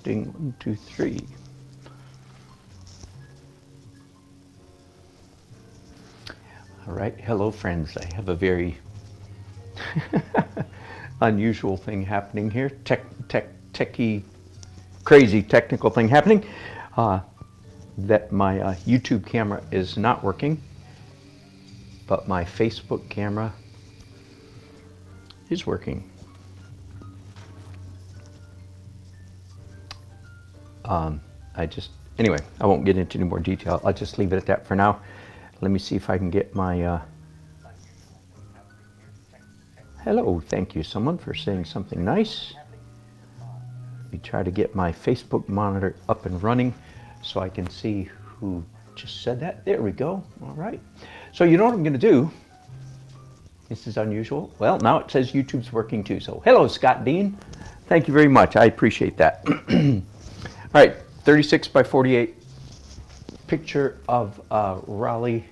Testing 1, 2, 3. All right, hello friends. I have a very unusual thing happening here. Techie, crazy technical thing happening. That my YouTube camera is not working, but my Facebook camera is working. Anyway, I won't get into any more detail. I'll just leave it at that for now. Let me see if I can get my, hello, thank you someone for saying something nice. Let me try to get my Facebook monitor up and running so I can see who just said that. There we go, all right. So you know what I'm gonna do? This is unusual. Well, now it says YouTube's working too, so hello Scott Dean. Thank you very much, I appreciate that. All right, 36 by 48 picture of Raleigh.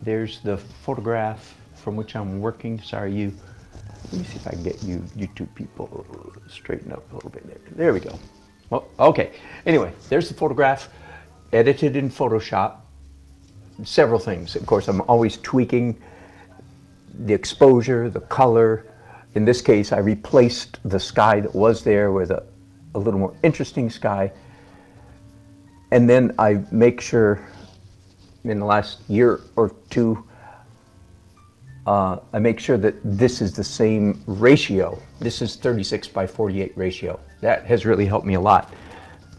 There's the photograph from which I'm working. Sorry, let me see if I can get you YouTube people straighten up a little bit there. There we go. Well, okay. Anyway, there's the photograph, edited in Photoshop. Several things. Of course, I'm always tweaking the exposure, the color. In this case, I replaced the sky that was there with a little more interesting sky. And then I make sure in the last year or two, I make sure that this is the same ratio. This is 36 by 48 ratio. That has really helped me a lot.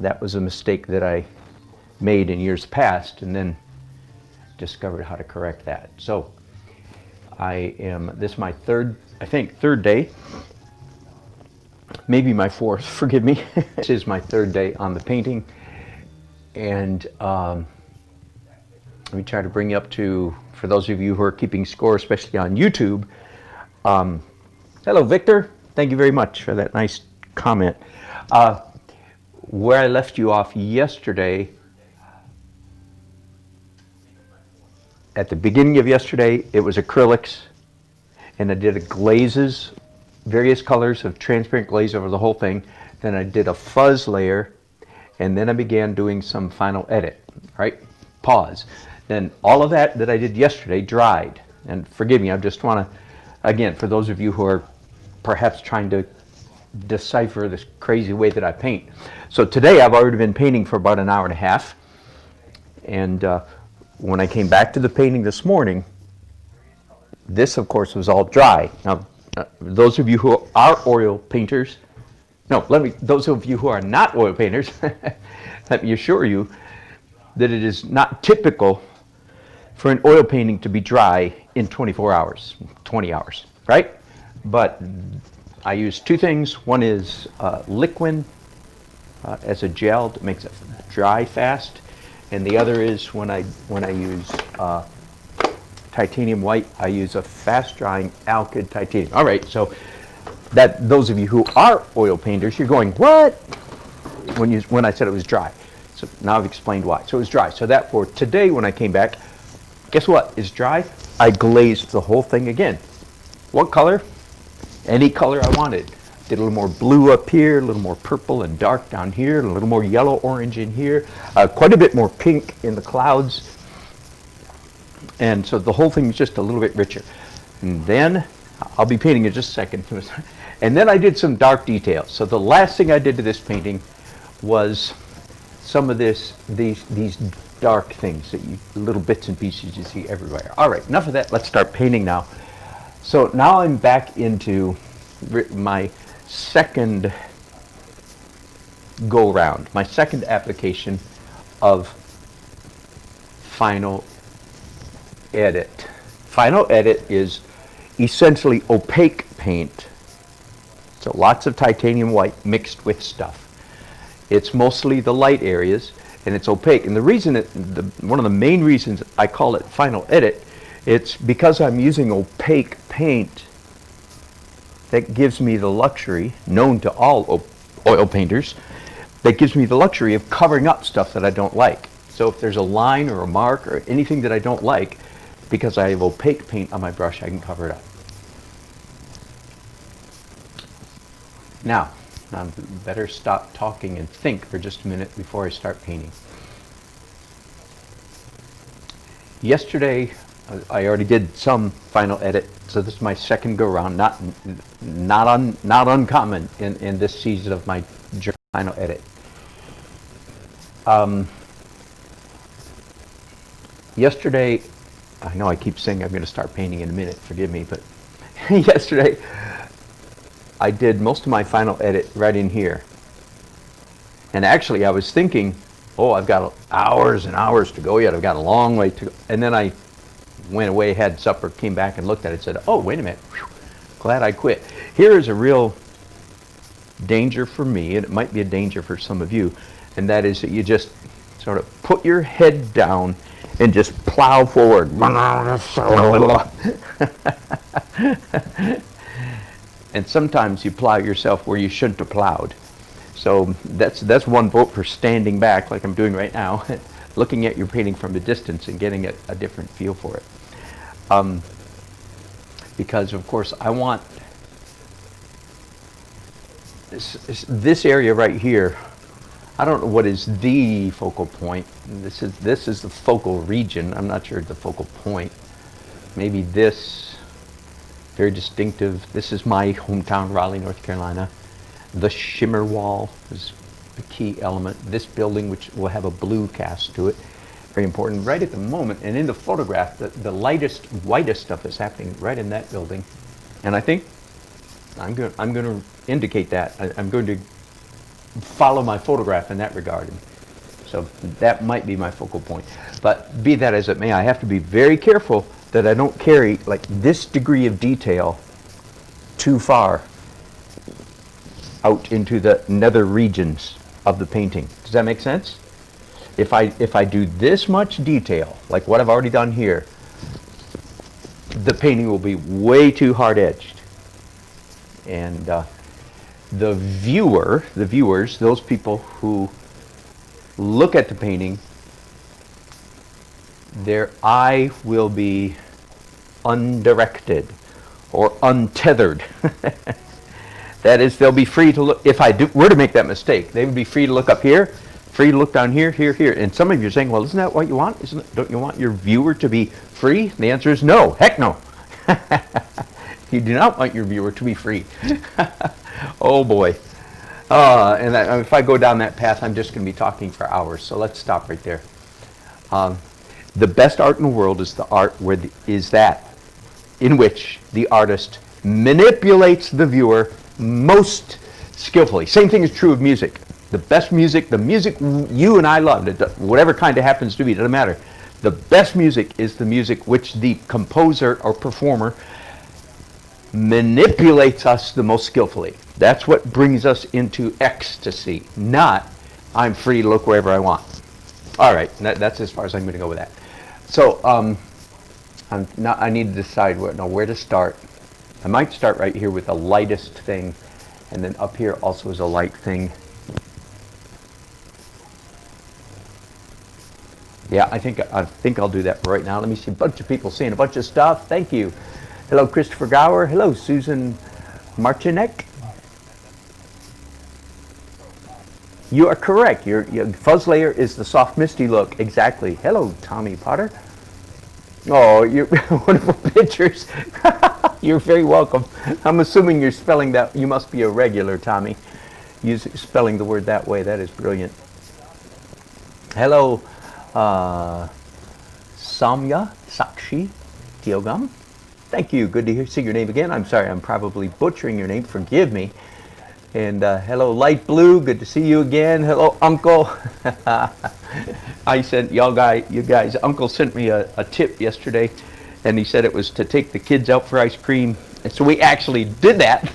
That was a mistake that I made in years past and then discovered how to correct that. So this is my third day, maybe my fourth, forgive me. This is my third day on the painting. And let me try to bring you up to, for those of you who are keeping score, especially on YouTube. Hello, Victor. Thank you very much for that nice comment. Where I left you off yesterday, at the beginning of yesterday, it was acrylics, and I did glazes, various colors of transparent glaze over the whole thing. Then I did a fuzz layer, and then I began doing some final edit, right? Pause. Then all of that I did yesterday dried. And forgive me, I just want to, again, for those of you who are perhaps trying to decipher this crazy way that I paint. So today I've already been painting for about an hour and a half. And when I came back to the painting this morning, this of course was all dry. Now, those of you who are oil painters, those of you who are not oil painters, let me assure you that it is not typical for an oil painting to be dry in 24 hours, 20 hours, right? But I use two things. One is liquid as a gel that makes it dry fast, and the other is when I use titanium white, I use a fast drying alkyd titanium. All right, so that those of you who are oil painters, you're going, what? When I said it was dry. So now I've explained why. So it was dry. So that for today when I came back, guess what is dry? I glazed the whole thing again. What color? Any color I wanted. Did a little more blue up here, a little more purple and dark down here, a little more yellow orange in here, quite a bit more pink in the clouds. And so the whole thing is just a little bit richer. And then, I'll be painting in just a second. And then I did some dark details. So the last thing I did to this painting was some of these dark things, little bits and pieces you see everywhere. All right, enough of that. Let's start painting now. So now I'm back into my second go round, my second application of final edit. Final edit is essentially opaque paint. So lots of titanium white mixed with stuff. It's mostly the light areas, and it's opaque. And the reason, one of the main reasons I call it final edit, it's because I'm using opaque paint that gives me the luxury, known to all oil painters, that gives me the luxury of covering up stuff that I don't like. So if there's a line or a mark or anything that I don't like, because I have opaque paint on my brush, I can cover it up. Now, I better stop talking and think for just a minute before I start painting. Yesterday, I already did some final edit, so this is my second go round. Not uncommon in this season of my final edit. Yesterday, I know I keep saying I'm going to start painting in a minute. Forgive me, but yesterday I did most of my final edit right in here. And actually, I was thinking, oh, I've got hours and hours to go yet. I've got a long way to go. And then I went away, had supper, came back and looked at it and said, oh, wait a minute. Whew, glad I quit. Here is a real danger for me, and it might be a danger for some of you, and that is that you just sort of put your head down and just plow forward. And sometimes you plow yourself where you shouldn't have plowed. So that's one vote for standing back, like I'm doing right now, looking at your painting from a distance and getting a different feel for it. Because, of course, I want this area right here. I don't know what is the focal point. This is the focal region. I'm not sure the focal point. Maybe this, very distinctive. This is my hometown, Raleigh, North Carolina. The shimmer wall is the key element. This building, which will have a blue cast to it, very important. Right at the moment, and in the photograph, the lightest, whitest stuff is happening right in that building. And I think I'm going to indicate that. I'm going to follow my photograph in that regard. So that might be my focal point. But be that as it may, I have to be very careful that I don't carry like this degree of detail too far out into the nether regions of the painting. Does that make sense? If I do this much detail, like what I've already done here, the painting will be way too hard-edged. And the viewers, those people who look at the painting, their eye will be undirected or untethered. That is, they'll be free to look. If I were to make that mistake, they would be free to look up here, free to look down here, here, here. And some of you are saying, well, isn't that what you want? Don't you want your viewer to be free? And the answer is no. Heck no. You do not want your viewer to be free. Oh boy. And if I go down that path, I'm just going to be talking for hours. So let's stop right there. The best art in the world is the art in which the artist manipulates the viewer most skillfully. Same thing is true of music. The best music, the music you and I love, whatever kind it happens to be, doesn't matter. The best music is the music which the composer or performer manipulates us the most skillfully. That's what brings us into ecstasy, not I'm free to look wherever I want. All right, that's as far as I'm going to go with that. So I need to decide where to start. I might start right here with the lightest thing, and then up here also is a light thing. Yeah, I think I'll do that right now. Let me see a bunch of people saying a bunch of stuff. Thank you. Hello, Christopher Gower. Hello, Susan Martinek. You are correct. Your fuzz layer is the soft, misty look. Exactly. Hello, Tommy Potter. Oh, you're wonderful pictures. You're very welcome. I'm assuming you're spelling that. You must be a regular, Tommy. Spelling the word that way. That is brilliant. Hello, Samya Sakshi Tiogam. Thank you. Good to see your name again. I'm sorry, I'm probably butchering your name. Forgive me. And hello, Light Blue. Good to see you again. Hello, Uncle. I sent you guys. Uncle sent me a tip yesterday, and he said it was to take the kids out for ice cream. And so we actually did that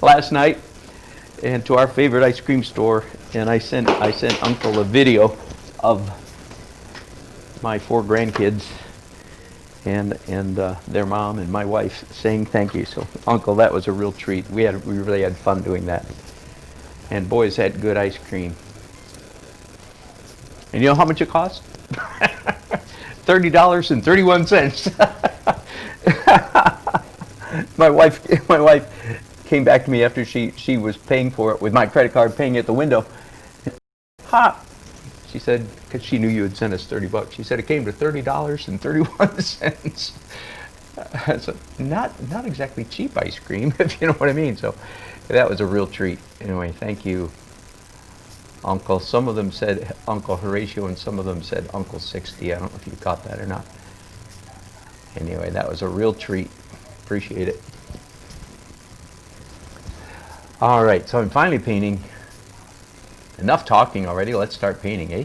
last night, and to our favorite ice cream store. And I sent Uncle a video of my 4 grandkids and their mom and my wife saying thank you. So, Uncle, that was a real treat. We really had fun doing that. And boys had good ice cream. And you know how much it cost? $30.31. My wife came back to me after she was paying for it with my credit card, paying at the window. Ha! She said, because she knew you had sent us $30. She said it came to $30.31. So not exactly cheap ice cream, if you know what I mean. So that was a real treat. Anyway, thank you, Uncle. Some of them said Uncle Horatio, and some of them said Uncle 60. I don't know if you caught that or not. Anyway, that was a real treat. Appreciate it. All right, so I'm finally painting. Enough talking already. Let's start painting, eh?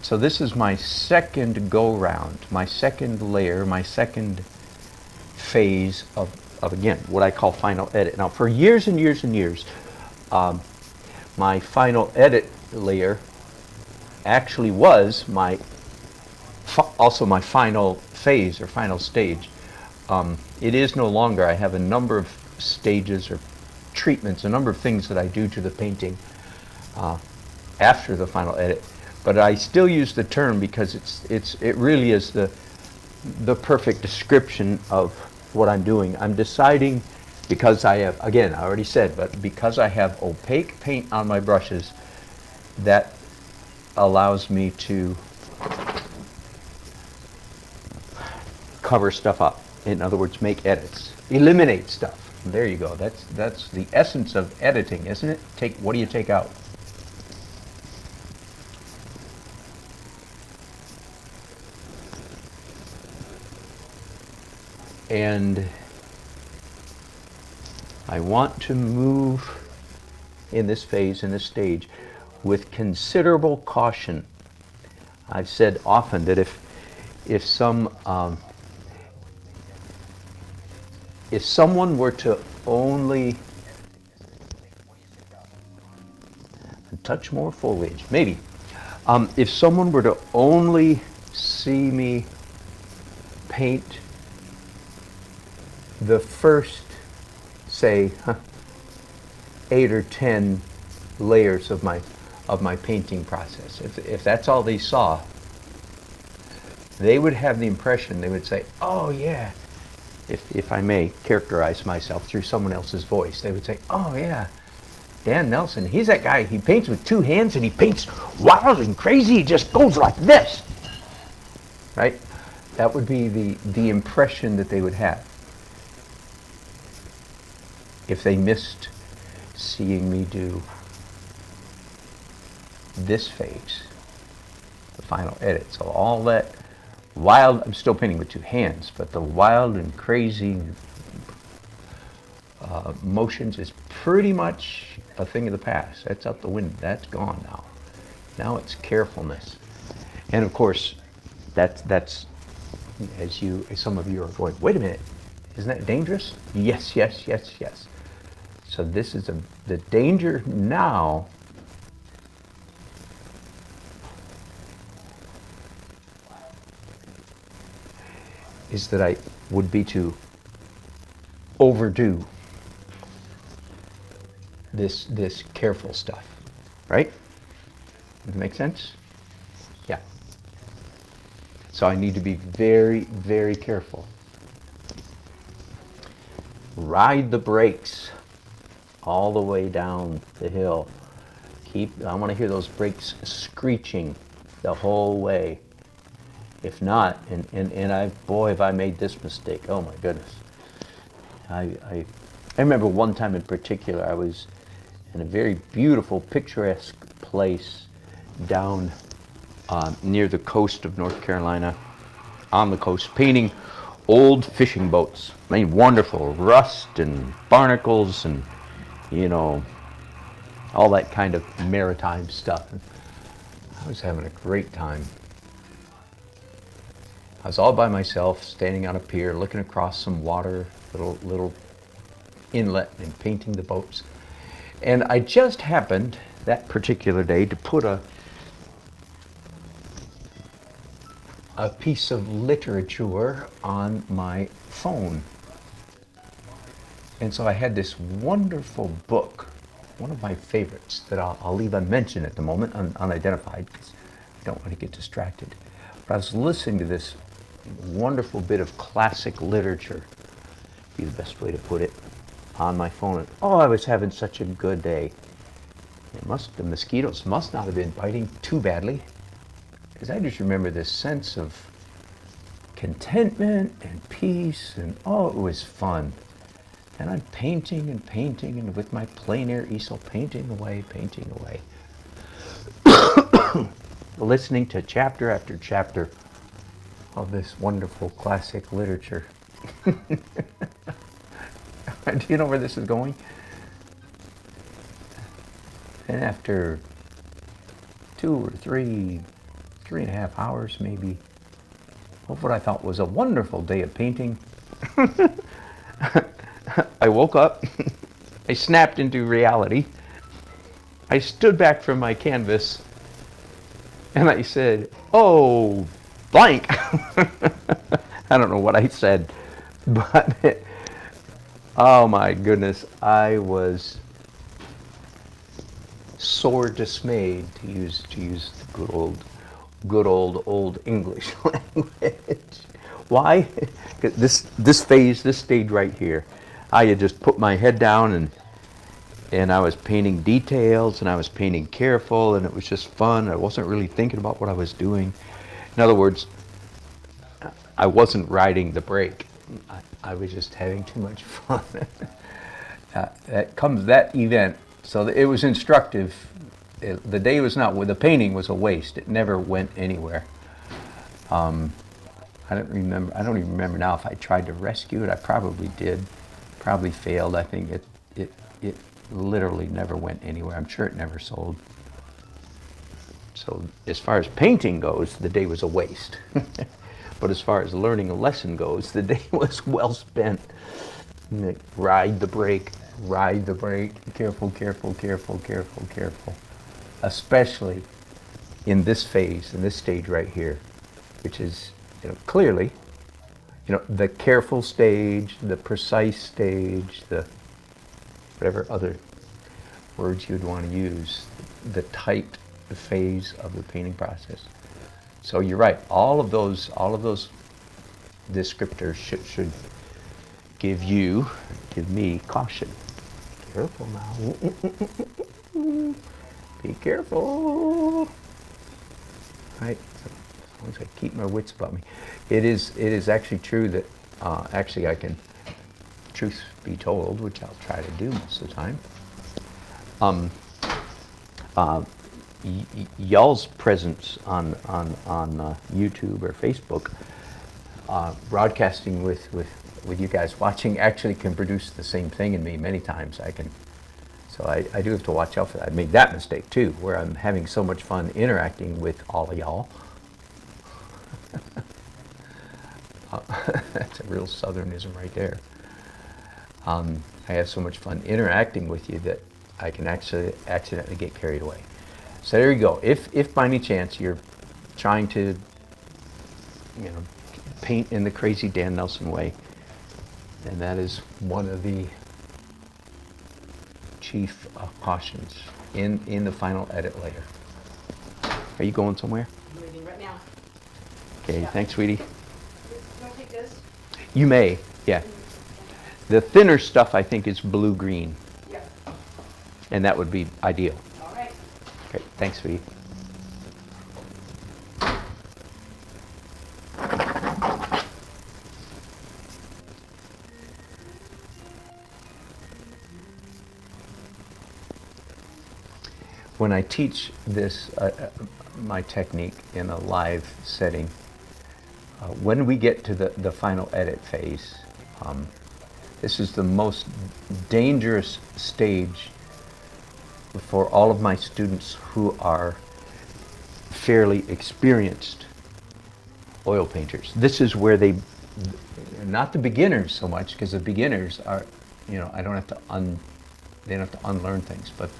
So this is my second go-round, my second layer, my second phase of again, what I call final edit. Now, for years and years and years, my final edit layer actually was also my final phase or final stage. It is no longer. I have a number of stages or treatments, a number of things that I do to the painting after the final edit. But I still use the term because it really is the perfect description of what I'm doing. I'm deciding, because I have, again, I already said, but because I have opaque paint on my brushes, that allows me to cover stuff up. In other words, make edits, eliminate stuff. There you go. That's the essence of editing, isn't it? What do you take out? And I want to move in this phase, in this stage, with considerable caution. I've said often that if someone were to only touch more foliage, maybe, if someone were to only see me paint the first, say, 8 or 10 layers of my painting process, if that's all they saw, they would have the impression, they would say, oh yeah, if I may characterize myself through someone else's voice, they would say, oh yeah, Dan Nelson, he's that guy, he paints with 2 hands and he paints wild and crazy, he just goes like this, right? That would be the impression that they would have if they missed seeing me do this phase, the final edit. So all that wild, I'm still painting with 2 hands, but the wild and crazy motions is pretty much a thing of the past. That's out the window. That's gone now. Now it's carefulness. And of course, that's as some of you are going, wait a minute, isn't that dangerous? Yes, yes, yes, yes. So this is the danger now is that I would be to overdo this careful stuff, right? Does it make sense? Yeah. So I need to be very, very careful. Ride the brakes all the way down the hill. I want to hear those brakes screeching the whole way. If not, boy, have I made this mistake. Oh my goodness. I remember one time in particular, I was in a very beautiful, picturesque place down near the coast of North Carolina, on the coast, painting old fishing boats. I mean, wonderful rust and barnacles and, you know, all that kind of maritime stuff. I was having a great time. I was all by myself, standing on a pier, looking across some water, little inlet, and painting the boats. And I just happened that particular day to put a piece of literature on my phone. And so I had this wonderful book one of my favorites that I'll leave unmentioned at the moment, unidentified, because I don't want to get distracted. But I was listening to this wonderful bit of classic literature, be the best way to put it, on my phone. And, oh, I was having such a good day. The mosquitoes must not have been biting too badly, because I just remember this sense of contentment and peace, and oh, it was fun. And I'm painting and with my plein air easel, painting away, listening to chapter after chapter of this wonderful classic literature. Do you know where this is going? And after 2 or 3, 3.5 hours maybe, of what I thought was a wonderful day of painting, I woke up, I snapped into reality, I stood back from my canvas, and I said, oh, blank. I don't know what I said, but oh my goodness, I was sore dismayed, to use the good old English language. Why? Because this stage right here, I had just put my head down and I was painting details and I was painting careful, and it was just fun. I wasn't really thinking about what I was doing. In other words, I wasn't riding the brake. I was just having too much fun. That event, so it was instructive. The day was not, the painting was a waste. It never went anywhere. I don't even remember now if I tried to rescue it. I probably did. Probably failed. I think it literally never went anywhere. I'm sure it never sold. So as far as painting goes, the day was a waste. But as far as learning a lesson goes, the day was well spent. Ride the brake, careful. Especially in this phase, in this stage right here, which is, clearly, the careful stage, the precise stage, the whatever other words you'd want to use, the tight phase of the painting process. So you're right. All of those descriptors should give me caution. Careful now. Be careful. Right. As long as I keep my wits about me. It is actually true that actually I can, truth be told, which I'll try to do most of the time. Y'all's presence on YouTube or Facebook, broadcasting with you guys watching, actually can produce the same thing in me many times. So I do have to watch out for that. I made that mistake too, where I'm having so much fun interacting with all of y'all. That's a real Southernism right there. I have so much fun interacting with you that I can actually accidentally get carried away. So there you go. If by any chance you're trying to, paint in the crazy Dan Nelson way, then that is one of the chief cautions in the final edit layer. Are you going somewhere? I'm leaving right now. Okay, yeah. Thanks, sweetie. You want to take this? You may, yeah. The thinner stuff I think is blue-green. Yeah. And that would be ideal. All right. Okay, thanks, sweetie. When I teach this, my technique in a live setting, when we get to the final edit phase, this is the most dangerous stage for all of my students who are fairly experienced oil painters. This is where not the beginners so much, because the beginners are, they don't have to unlearn things, but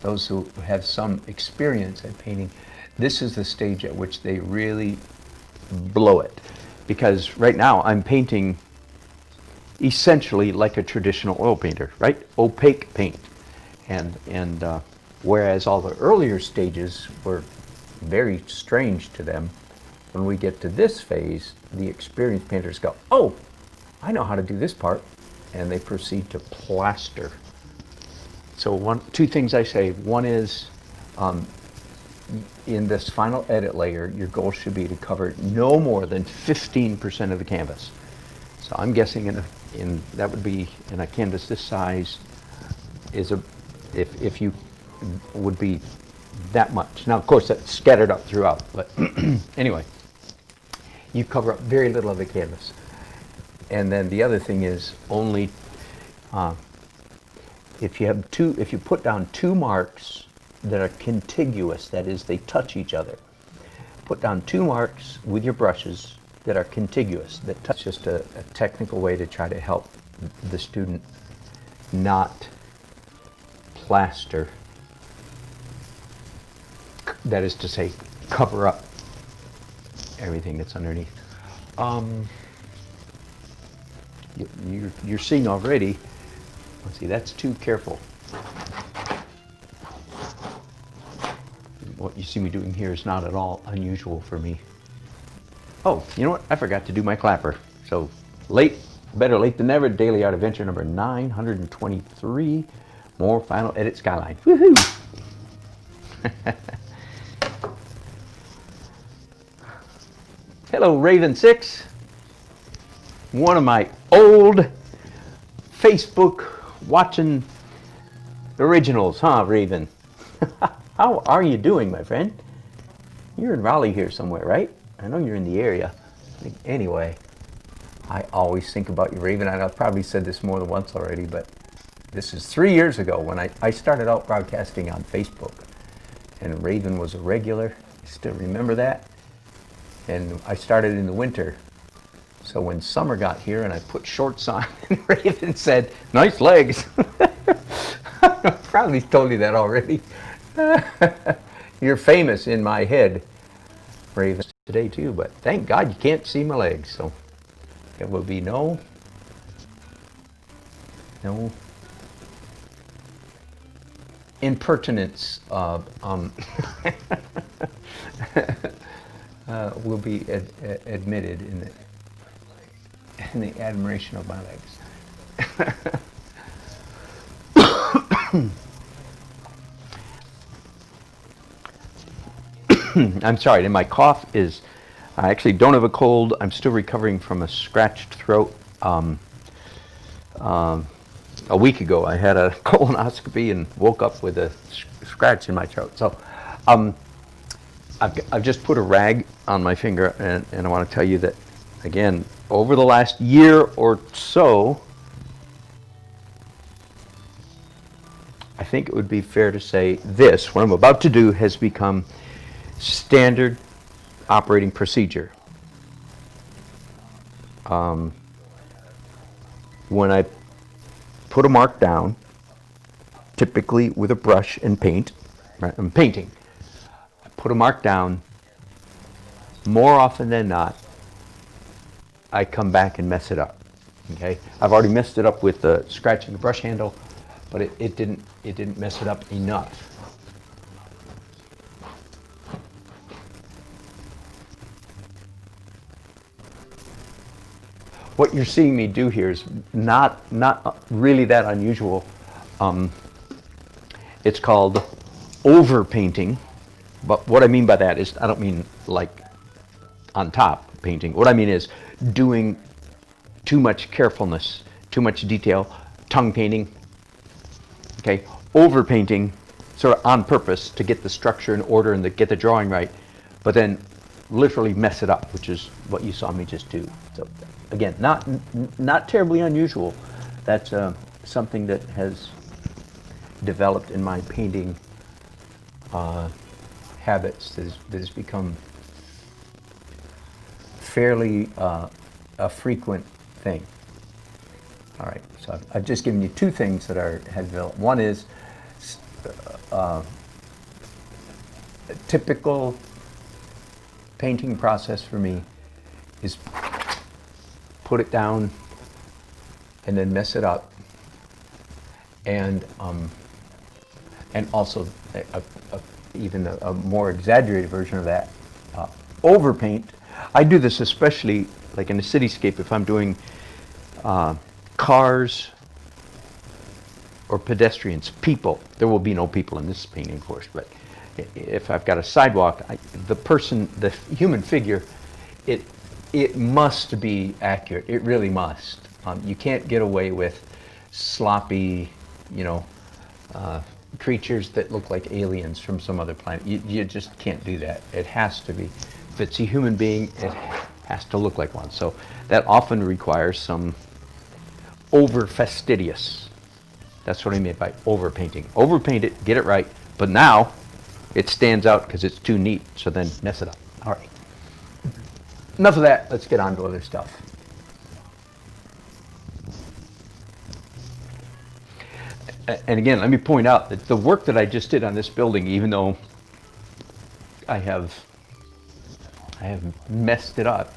those who have some experience at painting, this is the stage at which they really blow it. Because right now I'm painting essentially like a traditional oil painter, right? Opaque paint. And whereas all the earlier stages were very strange to them, when we get to this phase, the experienced painters go, oh, I know how to do this part, and they proceed to plaster. So two things I say. One is, in this final edit layer, your goal should be to cover no more than 15% of the canvas. So I'm guessing that would be in a canvas this size if you would be that much. Now, of course, that's scattered up throughout, but anyway, you cover up very little of the canvas. And then the other thing is only if you put down two marks that are contiguous, that is, they touch each other. Put down two marks with your brushes that are contiguous, that touch. Just a technical way to try to help the student not plaster, that is to say, cover up everything that's underneath. You're seeing already, let's see, that's too careful. What you see me doing here is not at all unusual for me. Oh, you know what? I forgot to do my clapper. So better late than never. Daily Art Adventure number 923. More final edit Skyline. Woohoo! Hello, Raven6. One of my old Facebook watching originals, huh, Raven? How are you doing, my friend? You're in Raleigh here somewhere, right? I know you're in the area. Anyway, I always think about you, Raven. I've probably said this more than once already, but this is 3 years ago when I started out broadcasting on Facebook. And Raven was a regular. I still remember that. And I started in the winter. So when summer got here and I put shorts on, and Raven said, nice legs. I probably told you that already. You're famous in my head, Raven, today too, but thank God you can't see my legs, so there will be no impertinence will be admitted in the admiration of my legs. I'm sorry, and my cough is, I actually don't have a cold. I'm still recovering from a scratched throat. A week ago, I had a colonoscopy and woke up with a scratch in my throat. So I've just put a rag on my finger, and I want to tell you that, again, over the last year or so, I think it would be fair to say this, what I'm about to do has become standard operating procedure. When I put a mark down, typically with a brush and paint, right? I'm painting. I put a mark down, more often than not, I come back and mess it up. Okay? I've already messed it up with scratching the brush handle, but it didn't mess it up enough. What you're seeing me do here is not really that unusual. It's called overpainting, but what I mean by that is, I don't mean like on top painting. What I mean is doing too much carefulness, too much detail, tongue painting, okay? Overpainting, sort of on purpose to get the structure in order and to get the drawing right, but then literally mess it up, which is what you saw me just do. So again, not terribly unusual. That's something that has developed in my painting habits that has become fairly a frequent thing. All right, so I've just given you two things that have developed. One is a typical painting process for me is put it down and then mess it up, and and also even a more exaggerated version of that, overpaint. I do this especially like in a cityscape if I'm doing cars or pedestrians, people. There will be no people in this painting, of course, but if I've got a sidewalk, the human figure, it must be accurate. It really must. You can't get away with sloppy, creatures that look like aliens from some other planet. You just can't do that. It has to be. If it's a human being, it has to look like one. So that often requires some over fastidious. That's what I mean by overpainting. Overpaint it, get it right, but now it stands out because it's too neat, so then mess it up. All right. Enough of that. Let's get on to other stuff. And again, let me point out that the work that I just did on this building, even though I have messed it up,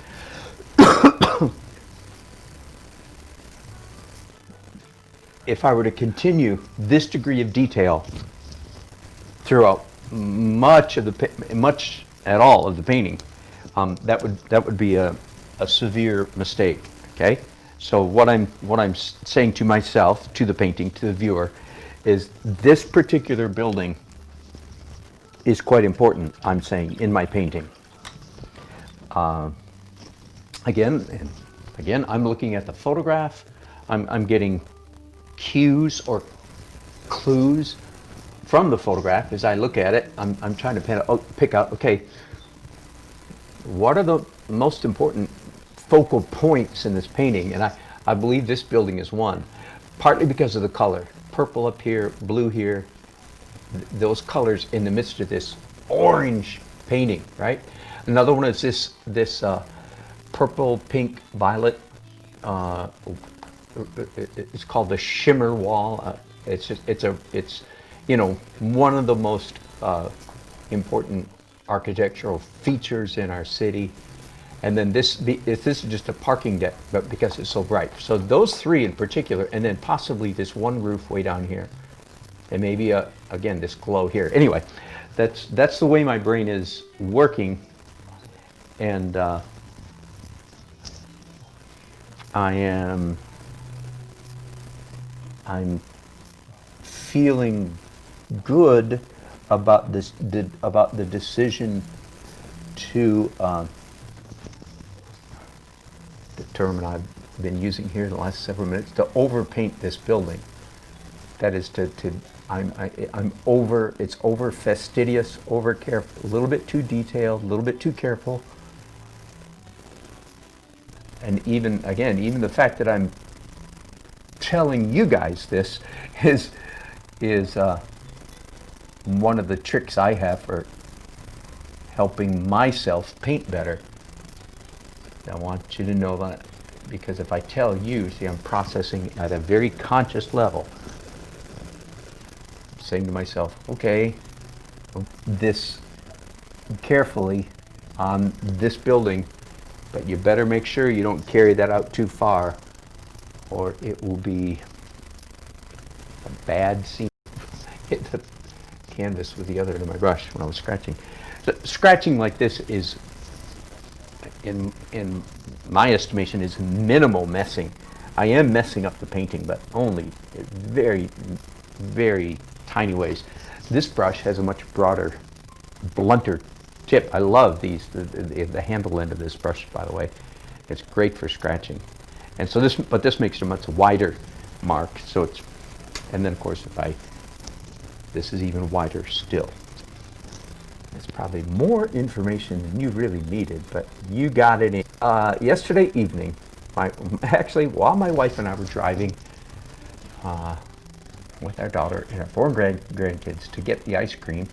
if I were to continue this degree of detail throughout much at all of the painting, that would be a severe mistake. Okay, so what I'm saying to myself, to the painting, to the viewer, is this particular building is quite important. I'm saying in my painting. Again, I'm looking at the photograph. I'm getting cues or clues from the photograph as I look at it. I'm trying to pick out, okay, what are the most important focal points in this painting? And I believe this building is one, partly because of the color. Purple up here, blue here, those colors in the midst of this orange painting, right? Another one is this purple, pink, violet. It's called the shimmer wall. It's one of the most important architectural features in our city. And then this is just a parking deck, but because it's so bright. So those three in particular, and then possibly this one roof way down here, and maybe again this glow here. Anyway, that's the way my brain is working, and I'm feeling good about the decision to the term I've been using here in the last several minutes, to overpaint this building. That is it's over fastidious, over careful, a little bit too detailed, a little bit too careful. And even the fact that I'm telling you guys this is one of the tricks I have for helping myself paint better. I want you to know that, because if I tell you, see, I'm processing at a very conscious level. I'm saying to myself, okay, this carefully on this building, but you better make sure you don't carry that out too far, or it will be a bad scene. Hit the canvas with the other end of my brush when I was scratching. So scratching like this is, in my estimation, is minimal messing. I am messing up the painting, but only in very, very tiny ways. This brush has a much broader, blunter tip. I love the handle end of this brush, by the way. It's great for scratching. And so this makes it a much wider mark. So and then of course this is even wider still. It's probably more information than you really needed, but you got it in. Yesterday evening, while my wife and I were driving with our daughter and our 4 grandkids to get the ice cream,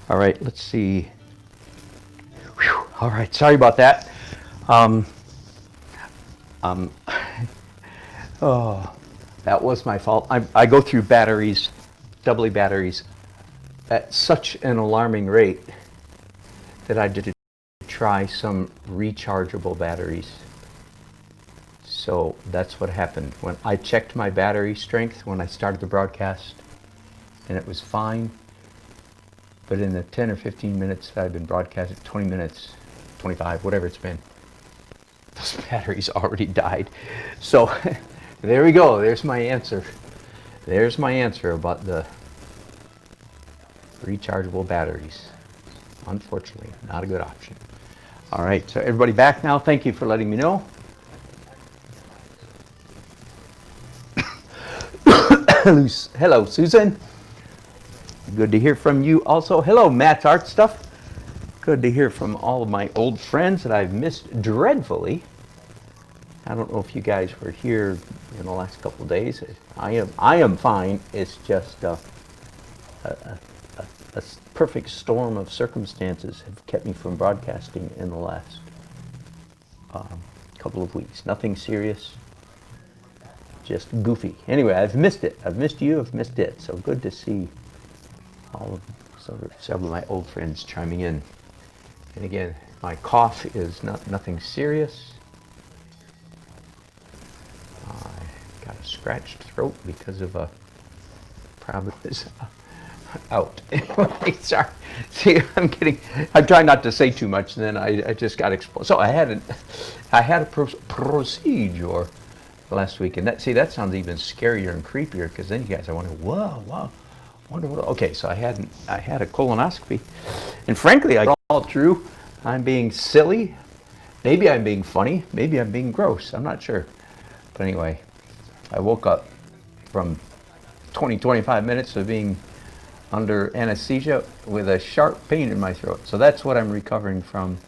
All right, let's see. Whew. All right, sorry about that. Um, um, oh, that was my fault. I go through batteries, AA batteries, at such an alarming rate that I did try some rechargeable batteries. So that's what happened. When I checked my battery strength when I started the broadcast, and it was fine. But in the 10 or 15 minutes that I've been broadcasting, 20 minutes, 25, whatever it's been, those batteries already died. So there we go. There's my answer. There's my answer about the rechargeable batteries. Unfortunately, not a good option. All right, so everybody back now. Thank you for letting me know. Hello, Susan. Good to hear from you also. Hello, Matt's Art Stuff. Good to hear from all of my old friends that I've missed dreadfully. I don't know if you guys were here in the last couple of days. I am fine. It's just a perfect storm of circumstances have kept me from broadcasting in the last couple of weeks. Nothing serious, just goofy. Anyway, I've missed it. I've missed you. I've missed it. So good to see all of several of my old friends chiming in. And again, my cough is nothing serious. I got a scratched throat because of a problem out. Sorry. See, I'm trying not to say too much, and then I just got exploded. So I had a procedure last week, and that sounds even scarier and creepier, because then you guys are wondering, whoa, wonder what. Okay, so I had a colonoscopy, and frankly, I all true. I'm being silly. Maybe I'm being funny. Maybe I'm being gross. I'm not sure. But anyway, I woke up from 25 minutes of being under anesthesia with a sharp pain in my throat. So that's what I'm recovering from.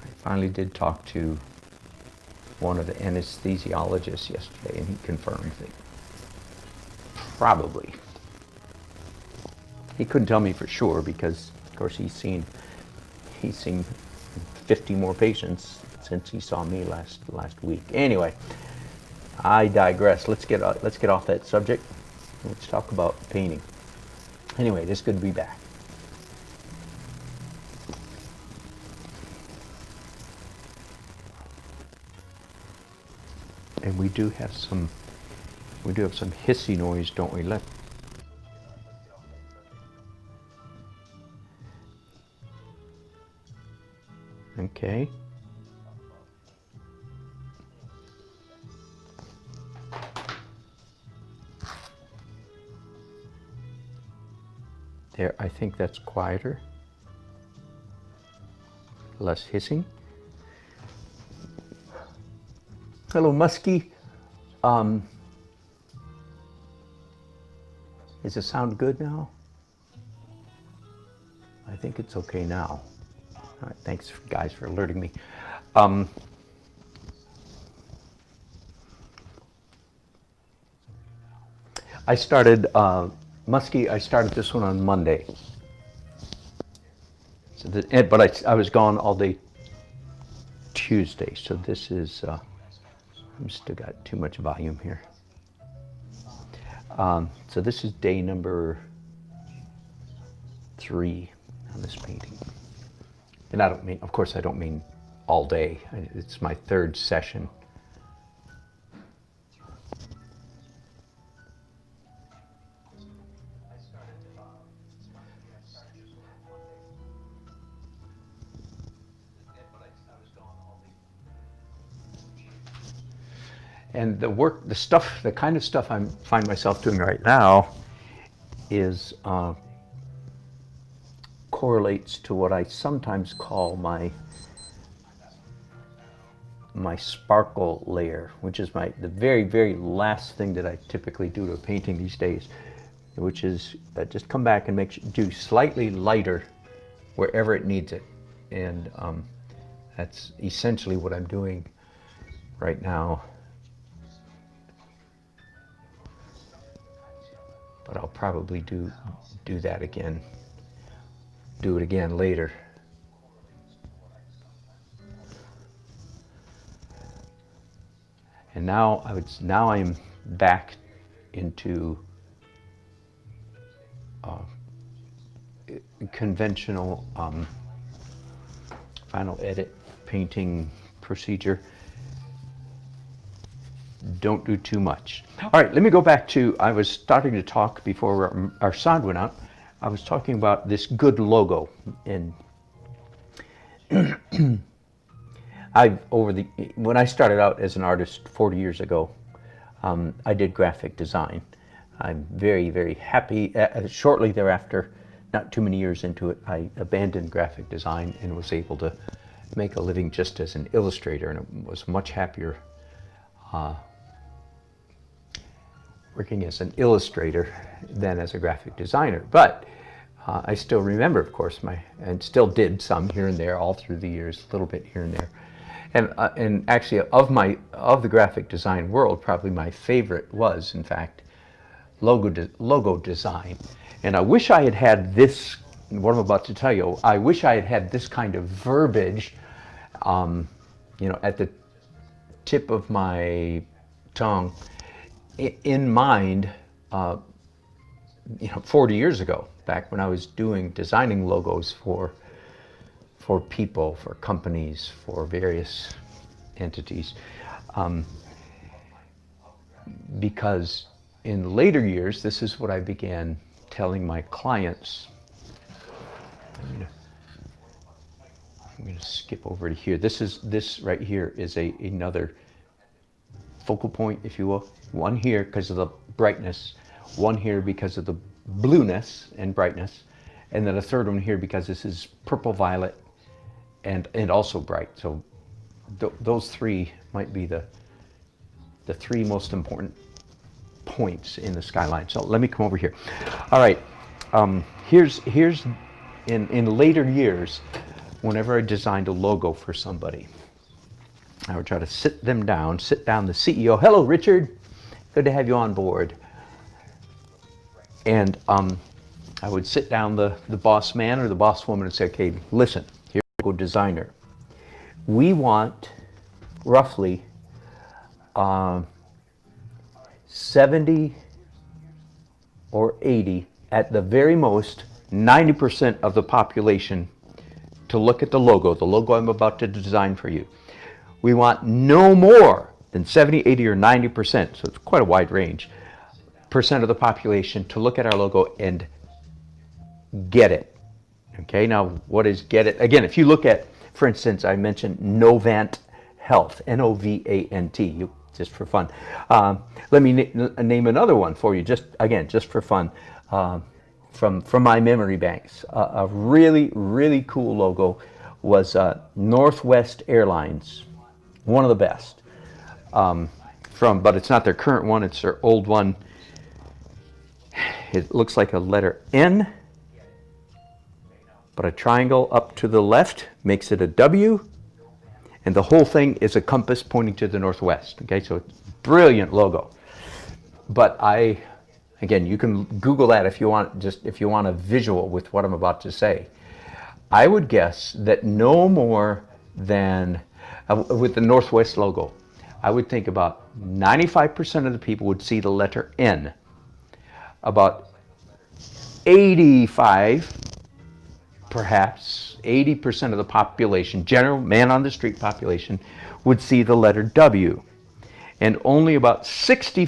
I finally did talk to one of the anesthesiologists yesterday, and he confirmed that probably. He couldn't tell me for sure because, of course, he's seen 50 more patients since he saw me last week. Anyway, I digress. Let's get off that subject. Let's talk about painting. Anyway, it's good to be back. And we do have some hissy noise, don't we? Okay. There, I think that's quieter. Less hissing. Hello, Muskie. Is the sound good now? I think it's okay now. All right, thanks guys for alerting me. I started Muskie. I started this one on Monday. So but I was gone all day Tuesday. So this is I'm still got too much volume here. So this is day number 3 on this painting. And I don't mean, of course, I don't mean all day. It's my 3rd session. And the kind of stuff I find myself doing right now is correlates to what I sometimes call my sparkle layer, which is the very, very last thing that I typically do to a painting these days, which is just come back and do slightly lighter wherever it needs it. And that's essentially what I'm doing right now. But I'll probably do that again do it again later. And now I'm back into conventional final edit painting procedure. Don't do too much. All right, let me go back to, I was starting to talk before our sound went out. I was talking about this good logo, and when I started out as an artist 40 years ago, I did graphic design. I'm very, very happy. Shortly thereafter, not too many years into it, I abandoned graphic design and was able to make a living just as an illustrator, and was much happier working as an illustrator than as a graphic designer. But I still remember, of course, and still did some here and there all through the years, a little bit here and there. And actually, of the graphic design world, probably my favorite was, in fact, logo design. And I wish I had this, what I'm about to tell you, I wish I had this kind of verbiage, at the tip of my tongue, in mind, 40 years ago, back when I was designing logos for people, for companies, for various entities, because in later years, this is what I began telling my clients. I'm going to skip over to here. This right here is another focal point, if you will. One here because of the brightness, one here because of the blueness and brightness, and then a third one here because this is purple violet and also bright. So those three might be the three most important points in the Skyline. So let me come over here. All right, here's in later years, whenever I designed a logo for somebody, I would try to sit down the CEO. Hello, Richard. Good to have you on board. And I would sit down the boss man or the boss woman and say, okay, listen, here's a logo designer. We want roughly 70 or 80, at the very most, 90% of the population to look at the logo I'm about to design for you. We want no more than 70, 80, or 90%, so it's quite a wide range, percent of the population to look at our logo and get it. Okay, now what is get it? Again, if you look at, for instance, I mentioned Novant Health, N-O-V-A-N-T, just for fun. Let me name another one for you, just for fun, from my memory banks. A really, really cool logo was Northwest Airlines, one of the best. But it's not their current one, it's their old one. It looks like a letter N, but a triangle up to the left makes it a W, and the whole thing is a compass pointing to the northwest. Okay, so it's a brilliant logo. But again, you can Google that if you want a visual with what I'm about to say. I would guess that no more than, with the Northwest logo, I would think about 95% of the people would see the letter N. About 85, perhaps 80% of the population, general man on the street population, would see the letter W. And only about 60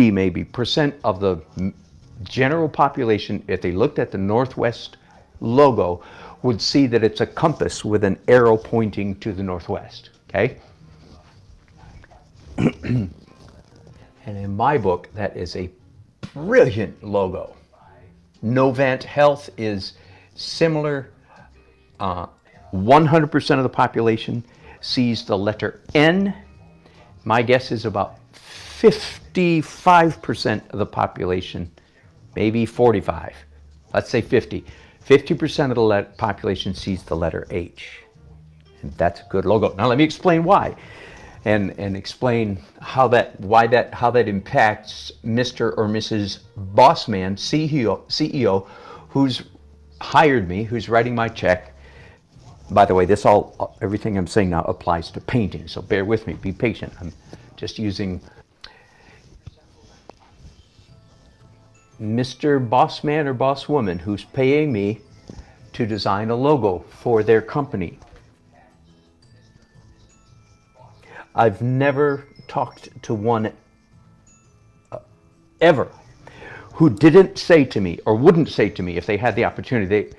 maybe percent of the general population, if they looked at the Northwest logo, would see that it's a compass with an arrow pointing to the northwest. Okay? And in my book, that is a brilliant logo. Novant Health is similar. 100% of the population sees the letter N. My guess is about 55% of the population, maybe 45, let's say 50. 50% of the population sees the letter H. And that's a good logo. Now let me explain why. And explain how that impacts Mr. or Mrs. Bossman, CEO, who's hired me, who's writing my check. By the way, everything I'm saying now applies to painting, so bear with me, be patient. I'm just using Mr. Boss Man or Boss Woman who's paying me to design a logo for their company. I've never talked to one ever who didn't say to me, or wouldn't say to me if they had the opportunity,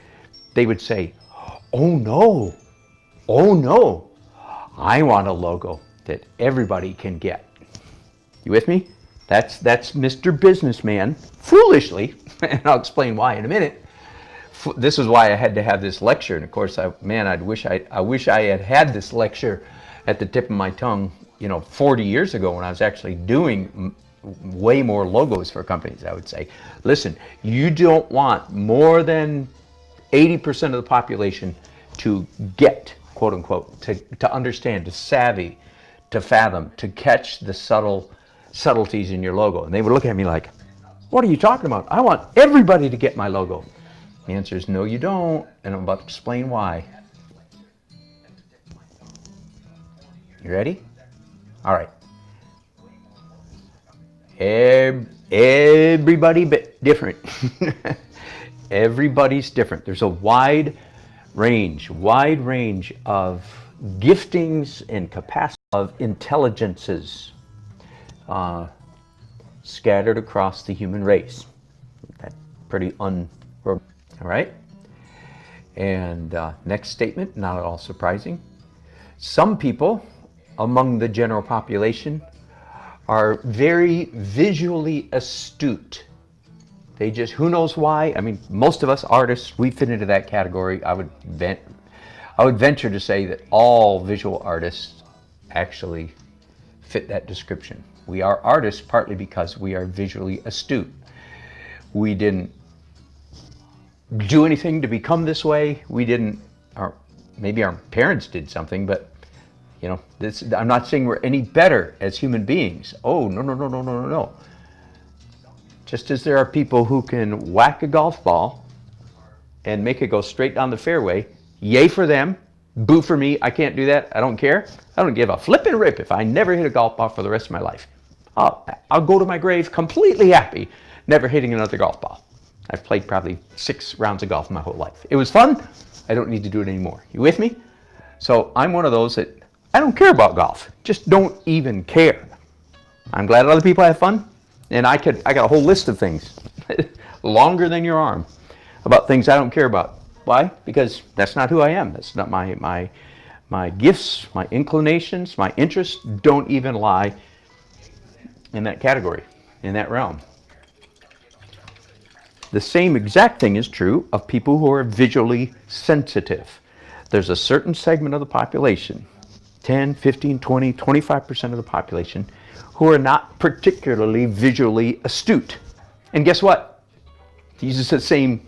they would say, oh no, I want a logo that everybody can get. You with me? That's Mr. Businessman, foolishly, and I'll explain why in a minute. This is why I had to have this lecture, and of course, I wish I had had this lecture at the tip of my tongue, 40 years ago when I was actually doing way more logos for companies. I would say, listen, you don't want more than 80% of the population to get, quote unquote, to understand, to savvy, to fathom, to catch the subtleties in your logo. And they would look at me like, what are you talking about? I want everybody to get my logo. The answer is no, you don't, and I'm about to explain why. You ready? All right. Everybody different. Everybody's different. There's a wide range of giftings and capacity of intelligences scattered across the human race. That's pretty all right? And next statement, not at all surprising. Some people among the general population are very visually astute. They just, who knows why? I mean, most of us artists, we fit into that category. I would venture to say that all visual artists actually fit that description. We are artists partly because we are visually astute. We didn't do anything to become this way. Maybe our parents did something, but I'm not saying we're any better as human beings. Oh, no. Just as there are people who can whack a golf ball and make it go straight down the fairway, yay for them, boo for me, I can't do that, I don't care. I don't give a flippin' rip if I never hit a golf ball for the rest of my life. I'll go to my grave completely happy, never hitting another golf ball. I've played probably 6 rounds of golf my whole life. It was fun, I don't need to do it anymore. You with me? So I'm one of those that I don't care about golf, just don't even care. I'm glad other people have fun, and I got a whole list of things, longer than your arm, about things I don't care about. Why? Because that's not who I am. That's not my gifts, my inclinations, my interests don't even lie in that category, in that realm. The same exact thing is true of people who are visually sensitive. There's a certain segment of the population, 10, 15, 20, 25% of the population, who are not particularly visually astute. And guess what? He uses the same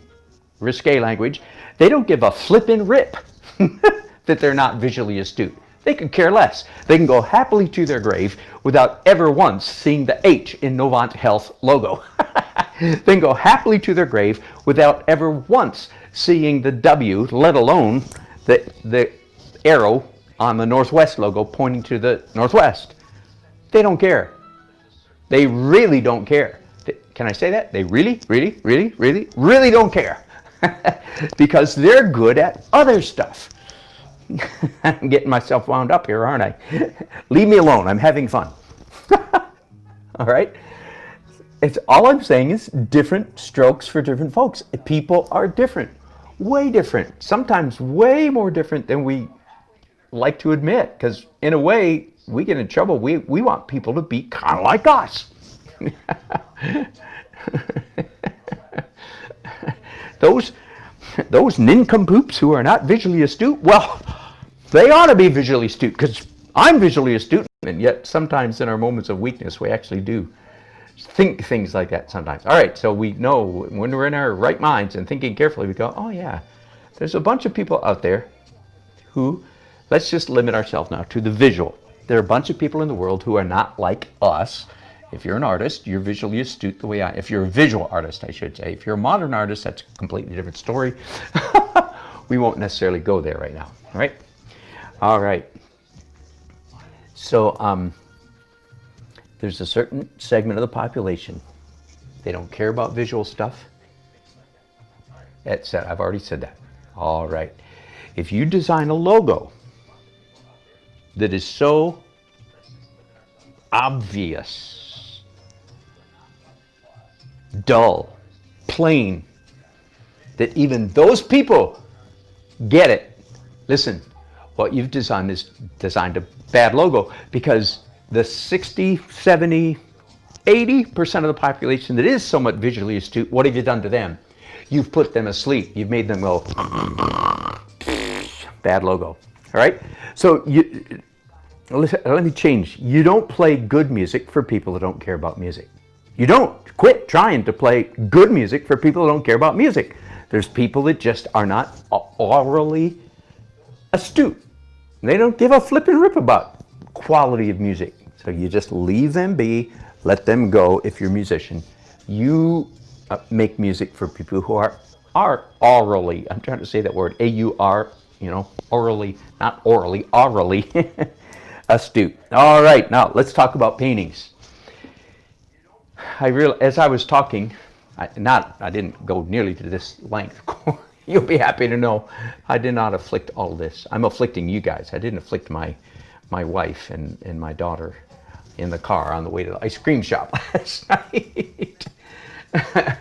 risque language. They don't give a flippin' rip that they're not visually astute. They could care less. They can go happily to their grave without ever once seeing the H in Novant Health logo. They can go happily to their grave without ever once seeing the W, let alone the arrow on the Northwest logo pointing to the Northwest. They don't care. They really don't care. Can I say that? They really don't care. Because they're good at other stuff. I'm getting myself wound up here, aren't I? Leave me alone. I'm having fun. All right? It's all I'm saying is different strokes for different folks. People are different. Way different. Sometimes way more different than we like to admit. Because in a way, we get in trouble. We want people to be kind of like us. Those nincompoops who are not visually astute, well, they ought to be visually astute because I'm visually astute, and yet sometimes in our moments of weakness we actually do think things like that sometimes. All right, so we know when we're in our right minds and thinking carefully, we go, oh yeah, there's a bunch of people out there who, let's just limit ourselves now to the visual. There are a bunch of people in the world who are not like us If you're an artist, you're visually astute the way if you're a visual artist, I should say. If you're a modern artist, that's a completely different story. We won't necessarily go there right now, all right? All right. So there's a certain segment of the population. They don't care about visual stuff. I've already said that. All right. If you design a logo that is so obvious, dull, plain, that even those people get it. Listen, what you've designed is designed a bad logo, because the 60, 70, 80% of the population that is somewhat visually astute, what have you done to them? You've put them asleep. You've made them go, bad logo. All right? So let me change. You don't play good music for people that don't care about music. You don't. Quit trying to play good music for people that don't care about music. There's people that just are not orally astute. They don't give a flippin' rip about quality of music. So you just leave them be, let them go. If you're a musician, you make music for people who are orally, I'm trying to say that word, A-U-R, orally, not orally, orally astute. All right, now let's talk about paintings. As I was talking, I didn't go nearly to this length. You'll be happy to know I did not afflict all this. I'm afflicting you guys. I didn't afflict my wife and my daughter in the car on the way to the ice cream shop last night.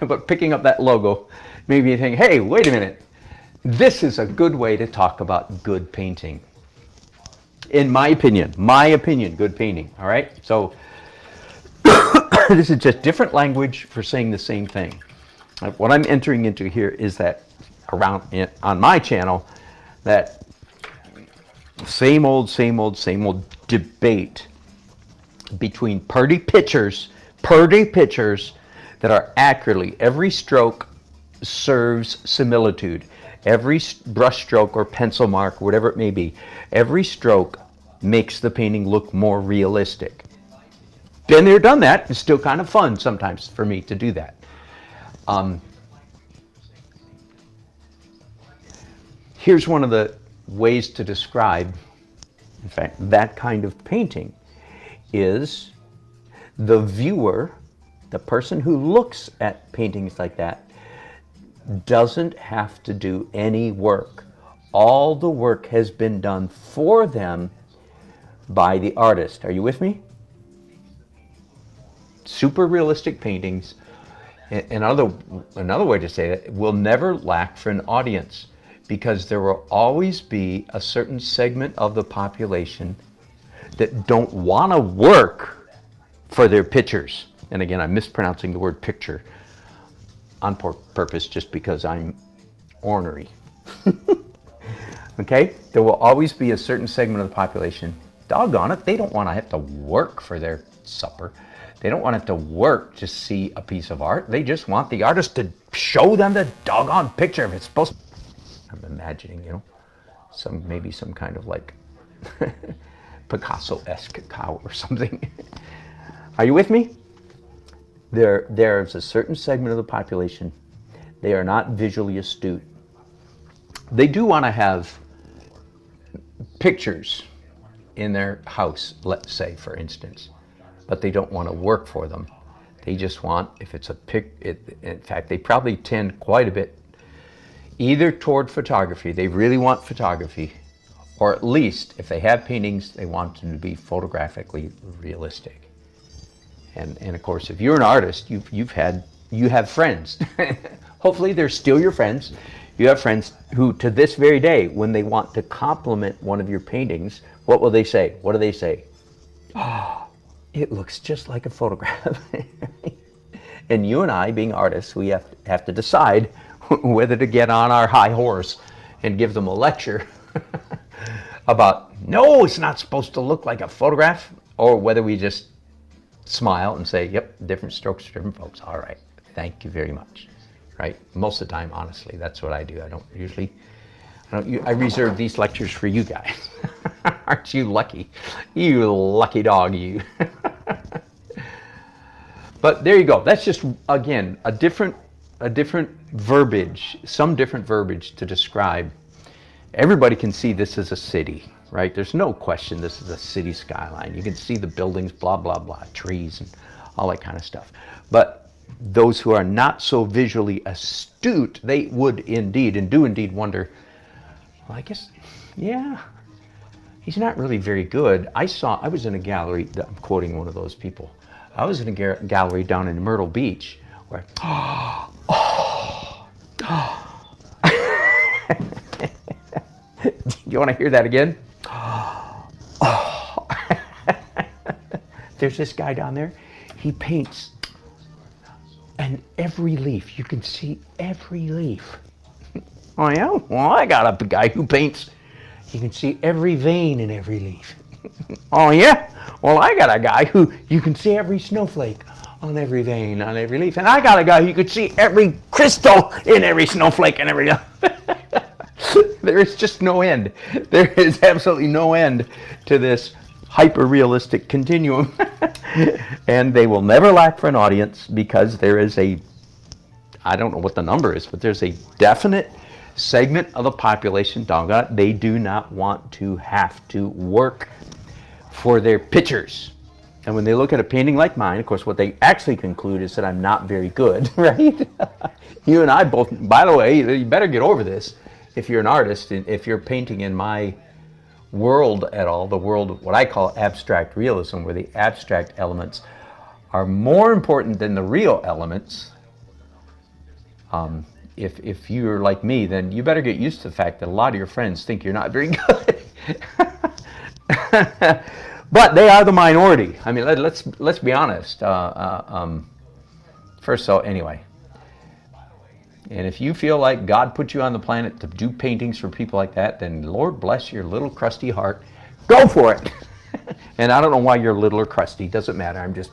But picking up that logo made me think, hey, wait a minute. This is a good way to talk about good painting. In my opinion, good painting, all right? So this is just different language for saying the same thing. What I'm entering into here is that on my channel, that same old debate between pretty pictures that are accurately, every stroke serves similitude. Every brush stroke or pencil mark, whatever it may be, every stroke makes the painting look more realistic. Been there, done that. It's still kind of fun sometimes for me to do that. Here's one of the ways to describe, in fact, that kind of painting is the viewer, the person who looks at paintings like that, doesn't have to do any work. All the work has been done for them by the artist. Are you with me? Super realistic paintings, another way to say it, will never lack for an audience, because there will always be a certain segment of the population that don't want to work for their pictures. And again, I'm mispronouncing the word picture on purpose just because I'm ornery. Okay? There will always be a certain segment of the population, doggone it, they don't want to have to work for their supper. They don't want to have to work to see a piece of art. They just want the artist to show them the doggone picture if it's supposed to. I'm imagining, maybe some kind of like Picasso-esque cow or something. Are you with me? There's a certain segment of the population, they are not visually astute. They do want to have pictures in their house, let's say, for instance, but they don't want to work for them. They just want, if it's in fact, they probably tend quite a bit either toward photography, they really want photography, or at least, if they have paintings, they want them to be photographically realistic. And of course, if you're an artist, you have friends. Hopefully they're still your friends. You have friends who, to this very day, when they want to compliment one of your paintings, what will they say? What do they say? Oh, it looks just like a photograph. And you and I, being artists, we have to decide whether to get on our high horse and give them a lecture about, no, it's not supposed to look like a photograph, or whether we just smile and say, yep, different strokes for different folks. All right, thank you very much. Right? Most of the time, honestly, that's what I do. I reserve these lectures for you guys. Aren't you lucky? You lucky dog, you. But there you go. That's just, again, a different verbiage, some different verbiage to describe. Everybody can see this is a city, right? There's no question this is a city skyline. You can see the buildings, blah, blah, blah, trees and all that kind of stuff. But those who are not so visually astute, they would indeed, and do indeed wonder, well, I guess, yeah, he's not really very good. I was in a gallery, I'm quoting one of those people. I was in a gallery down in Myrtle Beach where, you want to hear that again? There's this guy down there. He paints, and every leaf, you can see every leaf. Oh yeah? Well, I got a guy who paints, you can see every vein in every leaf. Oh yeah? Well, I got a guy who you can see every snowflake on every vein, on every leaf. And I got a guy who could see every crystal in every snowflake and every... There is just no end. There is absolutely no end to this hyper-realistic continuum. And they will never lack for an audience because there is a, I don't know what the number is, but there's a definite segment of the population, doggone it, they do not want to have to work for their pictures. And when they look at a painting like mine, of course, what they actually conclude is that I'm not very good, right? You and I both, by the way, you better get over this. If you're an artist, if you're painting in my world at all, the world of what I call abstract realism, where the abstract elements are more important than the real elements, if you're like me, then you better get used to the fact that a lot of your friends think you're not very good. But they are the minority. I mean, let's be honest. First, so anyway, and if you feel like God put you on the planet to do paintings for people like that, then Lord bless your little crusty heart. Go for it. And I don't know why you're little or crusty. Doesn't matter. I'm just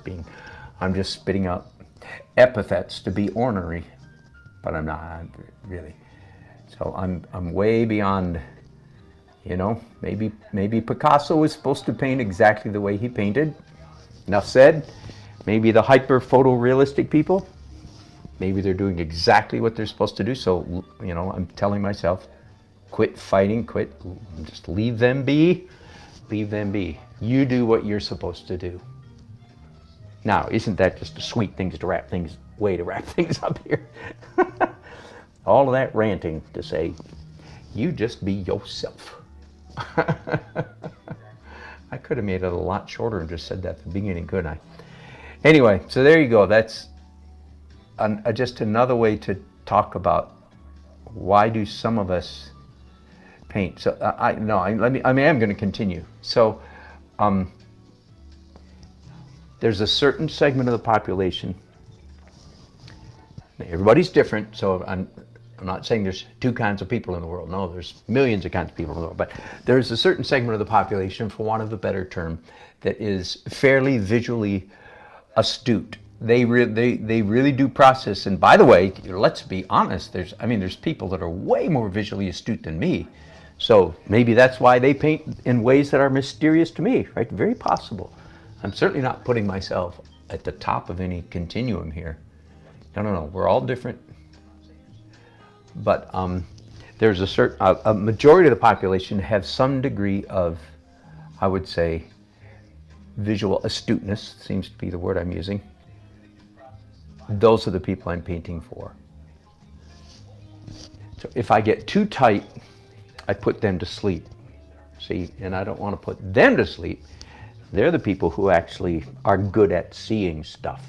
spitting out epithets to be ornery, but I'm not really. So I'm way beyond. You know, maybe Picasso was supposed to paint exactly the way he painted. Enough said. Maybe the hyper photorealistic people, maybe they're doing exactly what they're supposed to do. So, you know, I'm telling myself, quit fighting, just leave them be. Leave them be. You do what you're supposed to do. Now, isn't that just a sweet way to wrap things up here? All of that ranting to say, you just be yourself. I could have made it a lot shorter and just said that at the beginning, couldn't I? Anyway, so there you go. That's just another way to talk about why do some of us paint. So I am going to continue. So there's a certain segment of the population. Everybody's different, so I'm not saying there's two kinds of people in the world. No, there's millions of kinds of people in the world. But there's a certain segment of the population, for want of a better term, that is fairly visually astute. They really do process. And by the way, let's be honest. There's people that are way more visually astute than me. So maybe that's why they paint in ways that are mysterious to me, right? Very possible. I'm certainly not putting myself at the top of any continuum here. No. We're all different. But there's a majority of the population have some degree of, I would say, visual astuteness, seems to be the word I'm using. Those are the people I'm painting for. So if I get too tight, I put them to sleep. See, and I don't want to put them to sleep. They're the people who actually are good at seeing stuff.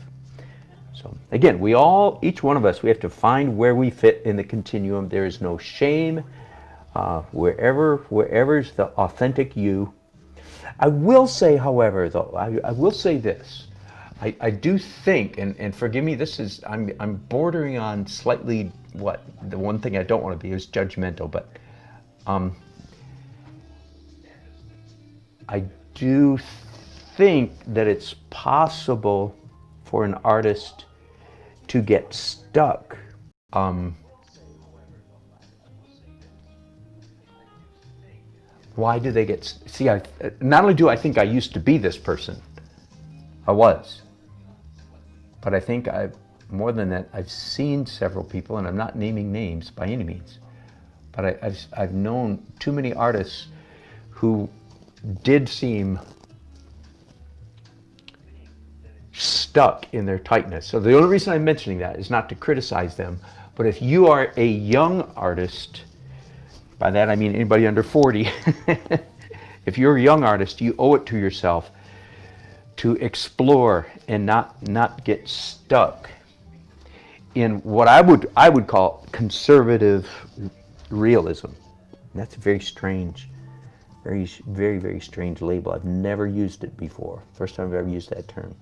So again, each one of us, we have to find where we fit in the continuum. There is no shame. Wherever's the authentic you. I will say, however, though, I will say this. I do think, and forgive me, I'm bordering on slightly the one thing I don't want to be is judgmental, but I do think that it's possible for an artist to get stuck. Why do they get, not only do I think I used to be this person, I was, But I think more than that, I've seen several people, and I'm not naming names by any means, but I've known too many artists who did seem stuck in their tightness. So the only reason I'm mentioning that is not to criticize them, but if you are a young artist, by that I mean anybody under 40, if you're a young artist, you owe it to yourself to explore and not get stuck in what I would call conservative realism. And that's a very strange, very strange label. I've never used it before. First time I've ever used that term.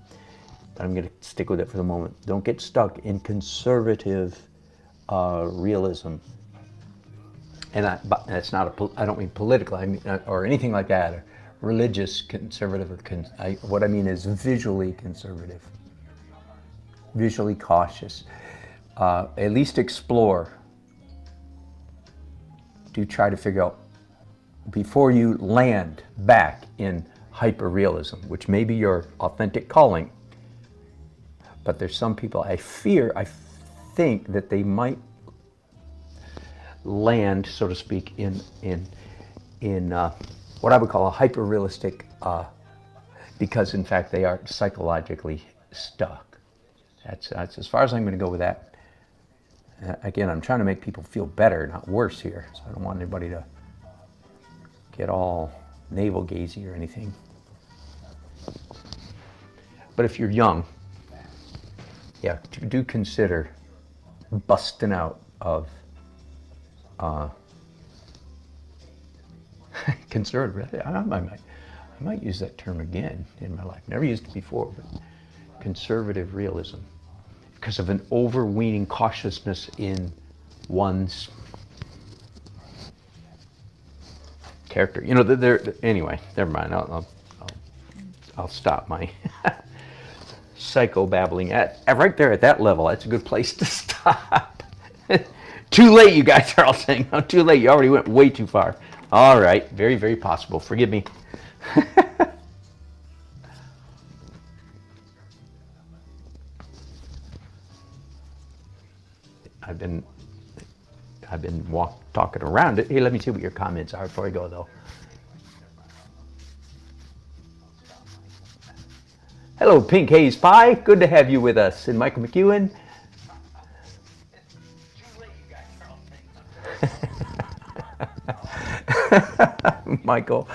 But I'm going to stick with it for the moment. Don't get stuck in conservative realism. And that's not I don't mean political, I mean, or anything like that, or religious conservative, or what I mean is visually conservative, visually cautious. At least explore. Do try to figure out before you land back in hyper-realism, which may be your authentic calling. But there's some people, I think that they might land, so to speak, in what I would call a hyper-realistic, because in fact they are psychologically stuck. That's as far as I'm going to go with that. Again, I'm trying to make people feel better, not worse here. So I don't want anybody to get all navel-gazy or anything. But if you're young, yeah, do consider busting out of conservative. I might use that term again in my life. Never used it before, but conservative realism, because of an overweening cautiousness in one's character. You know, anyway, never mind. I'll stop my psycho-babbling right there at that level. That's a good place to stop. Too late, you guys are all saying. No, too late. You already went way too far. All right. Very possible. Forgive me. I've been talking around it. Hey, let me see what your comments are before I go, though. Hello, Pink Haze Pie. Good to have you with us. And Michael McEwen. Michael.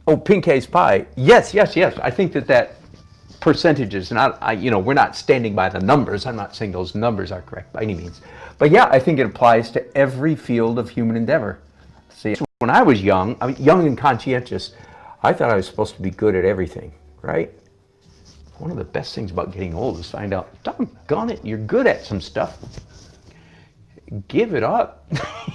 Oh, Pink Haze Pie. Yes. I think that percentages, not, we're not standing by the numbers. I'm not saying those numbers are correct by any means. But yeah, I think it applies to every field of human endeavor. See, when I was young and conscientious, I thought I was supposed to be good at everything, right? One of the best things about getting old is find out, doggone it, you're good at some stuff. Give it up.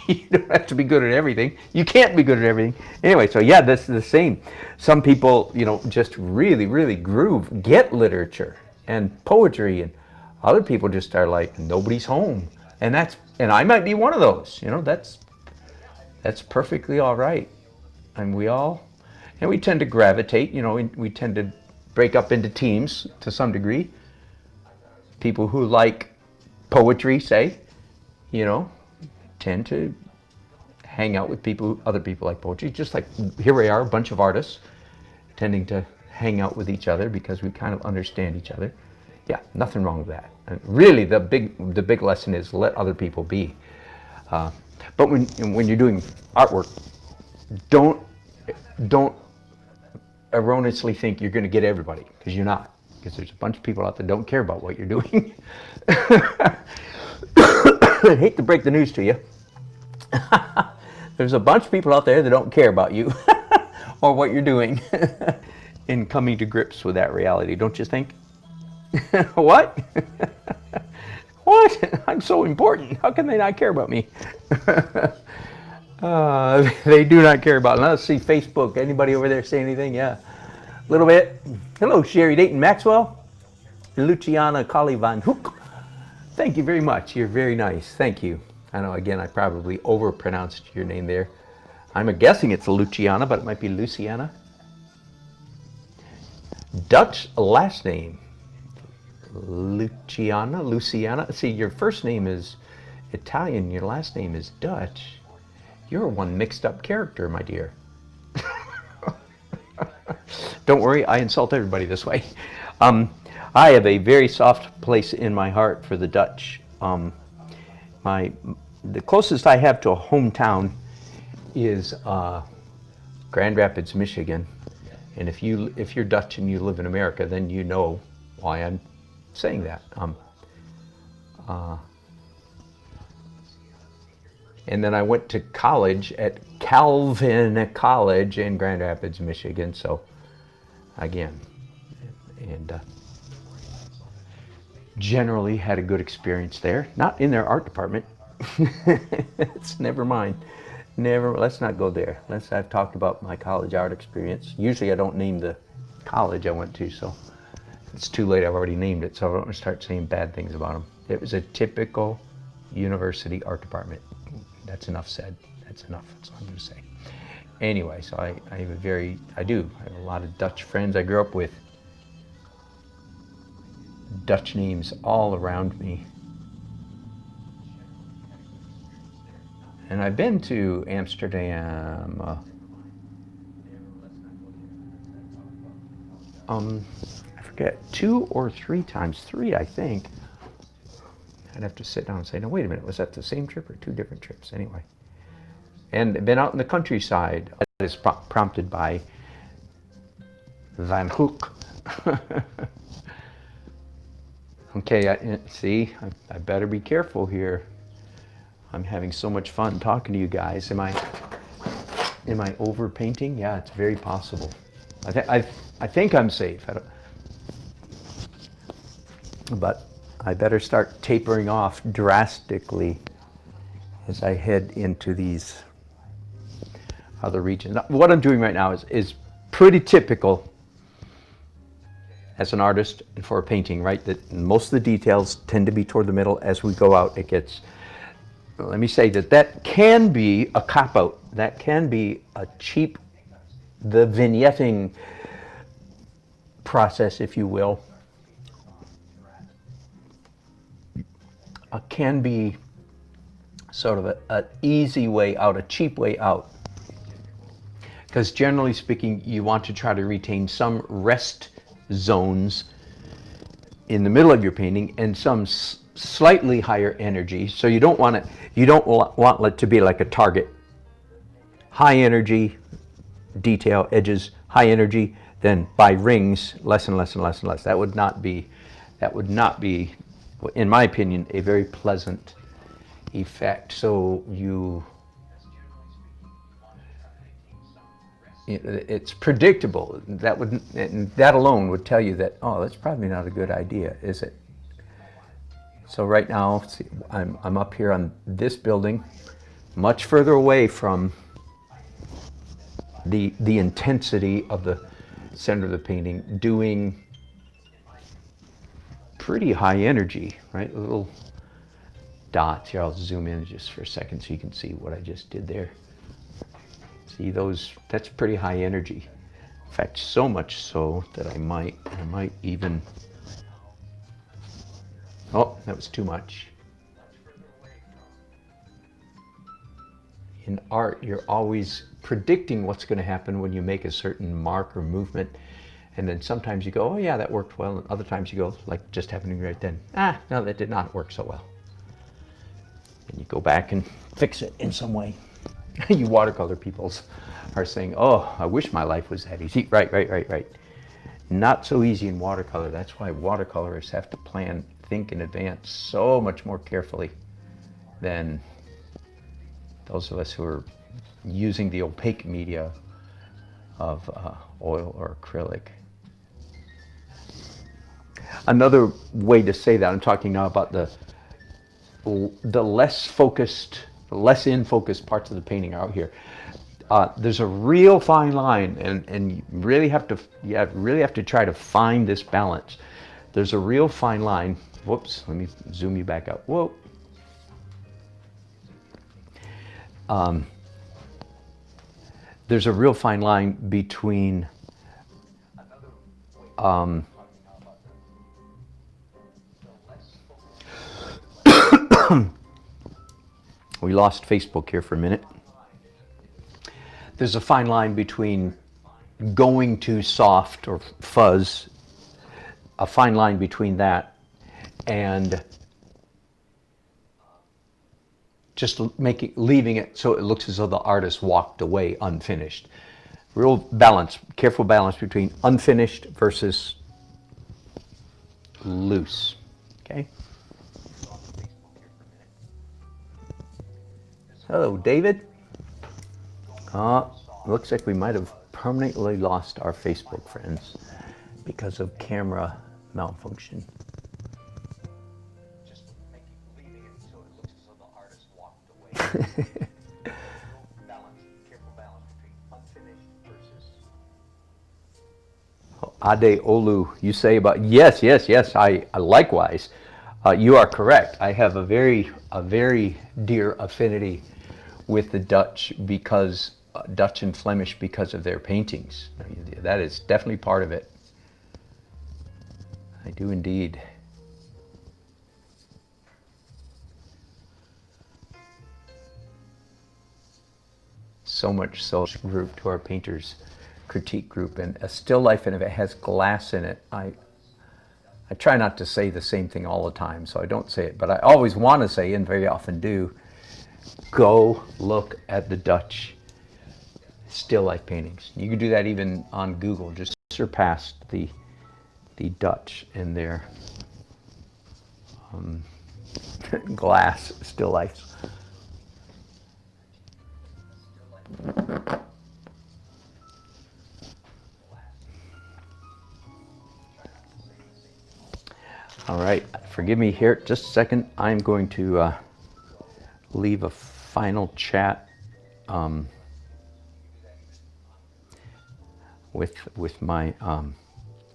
You don't have to be good at everything. You can't be good at everything. Anyway, so yeah, that's the same. Some people, just really groove, get literature and poetry, and other people just are like, nobody's home. And I might be one of those. That's perfectly all right. And we tend to gravitate, we tend to break up into teams to some degree. People who like poetry, say, tend to hang out with other people like poetry. Just like here we are, a bunch of artists tending to hang out with each other because we kind of understand each other. Yeah, nothing wrong with that. And really, the big lesson is let other people be. But when you're doing artwork, don't erroneously think you're going to get everybody, because you're not. Because there's a bunch of people out there that don't care about what you're doing. I hate to break the news to you. There's a bunch of people out there that don't care about you or what you're doing in coming to grips with that reality, don't you think? What? What? I'm so important. How can they not care about me? They do not care about it. Let's see, Facebook. Anybody over there say anything? Yeah. A little bit. Hello, Sherry Dayton Maxwell. Luciana Kali Van Hoek. Thank you very much. You're very nice. Thank you. I know, again, I probably overpronounced your name there. I'm guessing it's Luciana, but it might be Luciana. Dutch last name, Luciana. See, your first name is Italian, your last name is Dutch. You're one mixed up character, my dear. Don't worry, I insult everybody this way. I have a very soft place in my heart for the Dutch. The closest I have to a hometown is Grand Rapids, Michigan. And if you're Dutch and you live in America, then you know why I'm saying that. And then I went to college at Calvin College in Grand Rapids, Michigan. So again, and generally had a good experience there. Not in their art department. It's never mind. Let's not go there. I've talked about my college art experience. Usually I don't name the college I went to, so it's too late. I've already named it, so I don't want to start saying bad things about them. It was a typical university art department. That's enough said. That's enough. That's all I'm going to say. Anyway, so I have a lot of Dutch friends I grew up with. Dutch names all around me. And I've been to Amsterdam, I forget, 2 or 3 times, 3 I think. I'd have to sit down and say, no, wait a minute, was that the same trip or 2 different trips? Anyway. And been out in the countryside. That is prompted by Van Hoek. Okay, I better be careful here. I'm having so much fun talking to you guys. Am I over painting? Yeah, it's very possible. I think I'm safe. But I better start tapering off drastically as I head into these other regions. What I'm doing right now is pretty typical as an artist and for a painting, right? That most of the details tend to be toward the middle. As we go out, it gets. Let me say that can be a cop-out. That can be a cheap, the vignetting process, if you will, can be sort of an easy way out, a cheap way out. Because generally speaking, you want to try to retain some rest zones in the middle of your painting and some slightly higher energy. So you don't want it to be like a target. High energy, detail, edges, high energy, then by rings, less and less and less and less. That would not be, in my opinion, a very pleasant effect. So it's predictable. That alone would tell you that, oh, that's probably not a good idea, is it? So right now, see, I'm up here on this building, much further away from the intensity of the center of the painting, doing pretty high energy, right? Little dots. Here, I'll zoom in just for a second so you can see what I just did there. See those? That's pretty high energy. In fact, so much so that I might even. Oh, that was too much. In art, you're always predicting what's going to happen when you make a certain mark or movement. And then sometimes you go, oh yeah, that worked well. And other times you go, like just happening right then, no, that did not work so well. And you go back and fix it in some way. You watercolor peoples are saying, oh, I wish my life was that easy. Right. Not so easy in watercolor. That's why watercolorists have to plan, think in advance so much more carefully than those of us who are using the opaque media of oil or acrylic. Another way to say that, I'm talking now about the less focused, less in focus parts of the painting are out here. There's a real fine line, and you really have to try to find this balance. There's a real fine line. Whoops, let me zoom you back out. Whoa. there's a real fine line between we lost Facebook here for a minute. There's a fine line between going too soft or fuzz, a fine line between that and just leaving it so it looks as though the artist walked away unfinished. Real balance, careful balance between unfinished versus loose. Okay. Hello, David. Looks like we might have permanently lost our Facebook friends because of camera malfunction. Just leaving it so it looks as though the artist walked away. Careful balance between unfinished versus. Ade Olu, you say about yes. I likewise. You are correct. I have a very dear affinity with the Dutch because Dutch and Flemish because of their paintings. That is definitely part of it. I do indeed. So much so group to our painters critique group, and a still life, and if it has glass in it, I try not to say the same thing all the time, so I don't say it, but I always want to say, and very often do, go look at the Dutch still life paintings. You can do that even on Google. Just surpassed the Dutch in their glass still lifes. All right, forgive me here just a second. I'm going to leave a final chat with my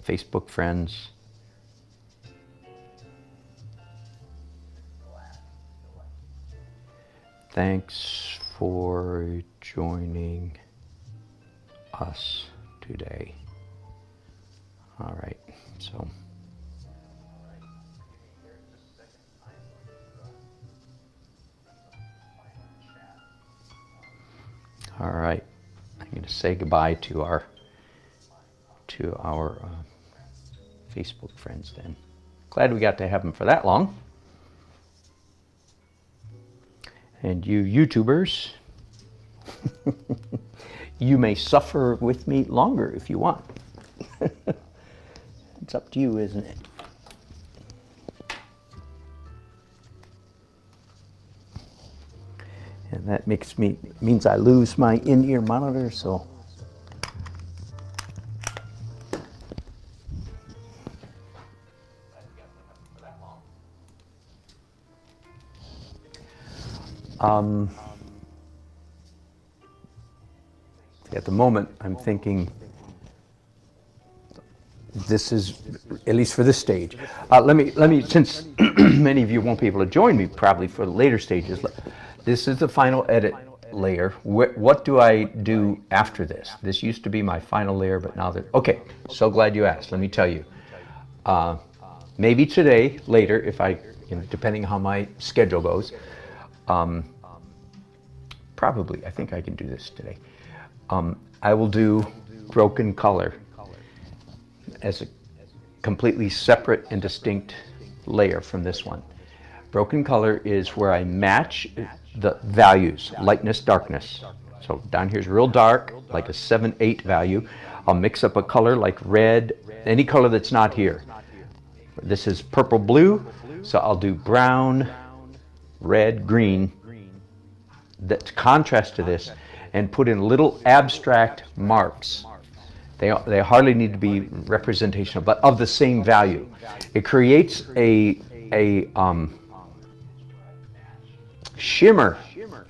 Facebook friends. Thanks for joining us today. All right, so. All right, I'm going to say goodbye to our Facebook friends then. Glad we got to have them for that long. And you YouTubers, you may suffer with me longer if you want. It's up to you, isn't it? And that means I lose my in-ear monitor, so. At the moment, I'm thinking this is, at least for this stage. Let me, since many of you won't be able to join me probably for the later stages, this is the final edit layer. What do I do after this? This used to be my final layer, but now okay, so glad you asked. Let me tell you. Maybe today, later, if depending on how my schedule goes, probably, I think I can do this today. I will do broken color as a completely separate and distinct layer from this one. Broken color is where I match the values, lightness, darkness. So down here is real dark, like a 7-8 value. I'll mix up a color like red, any color that's not here. This is purple blue, so I'll do brown, red, green, that contrast to this, and put in little abstract marks. They hardly need to be representational, but of the same value. It creates a shimmer,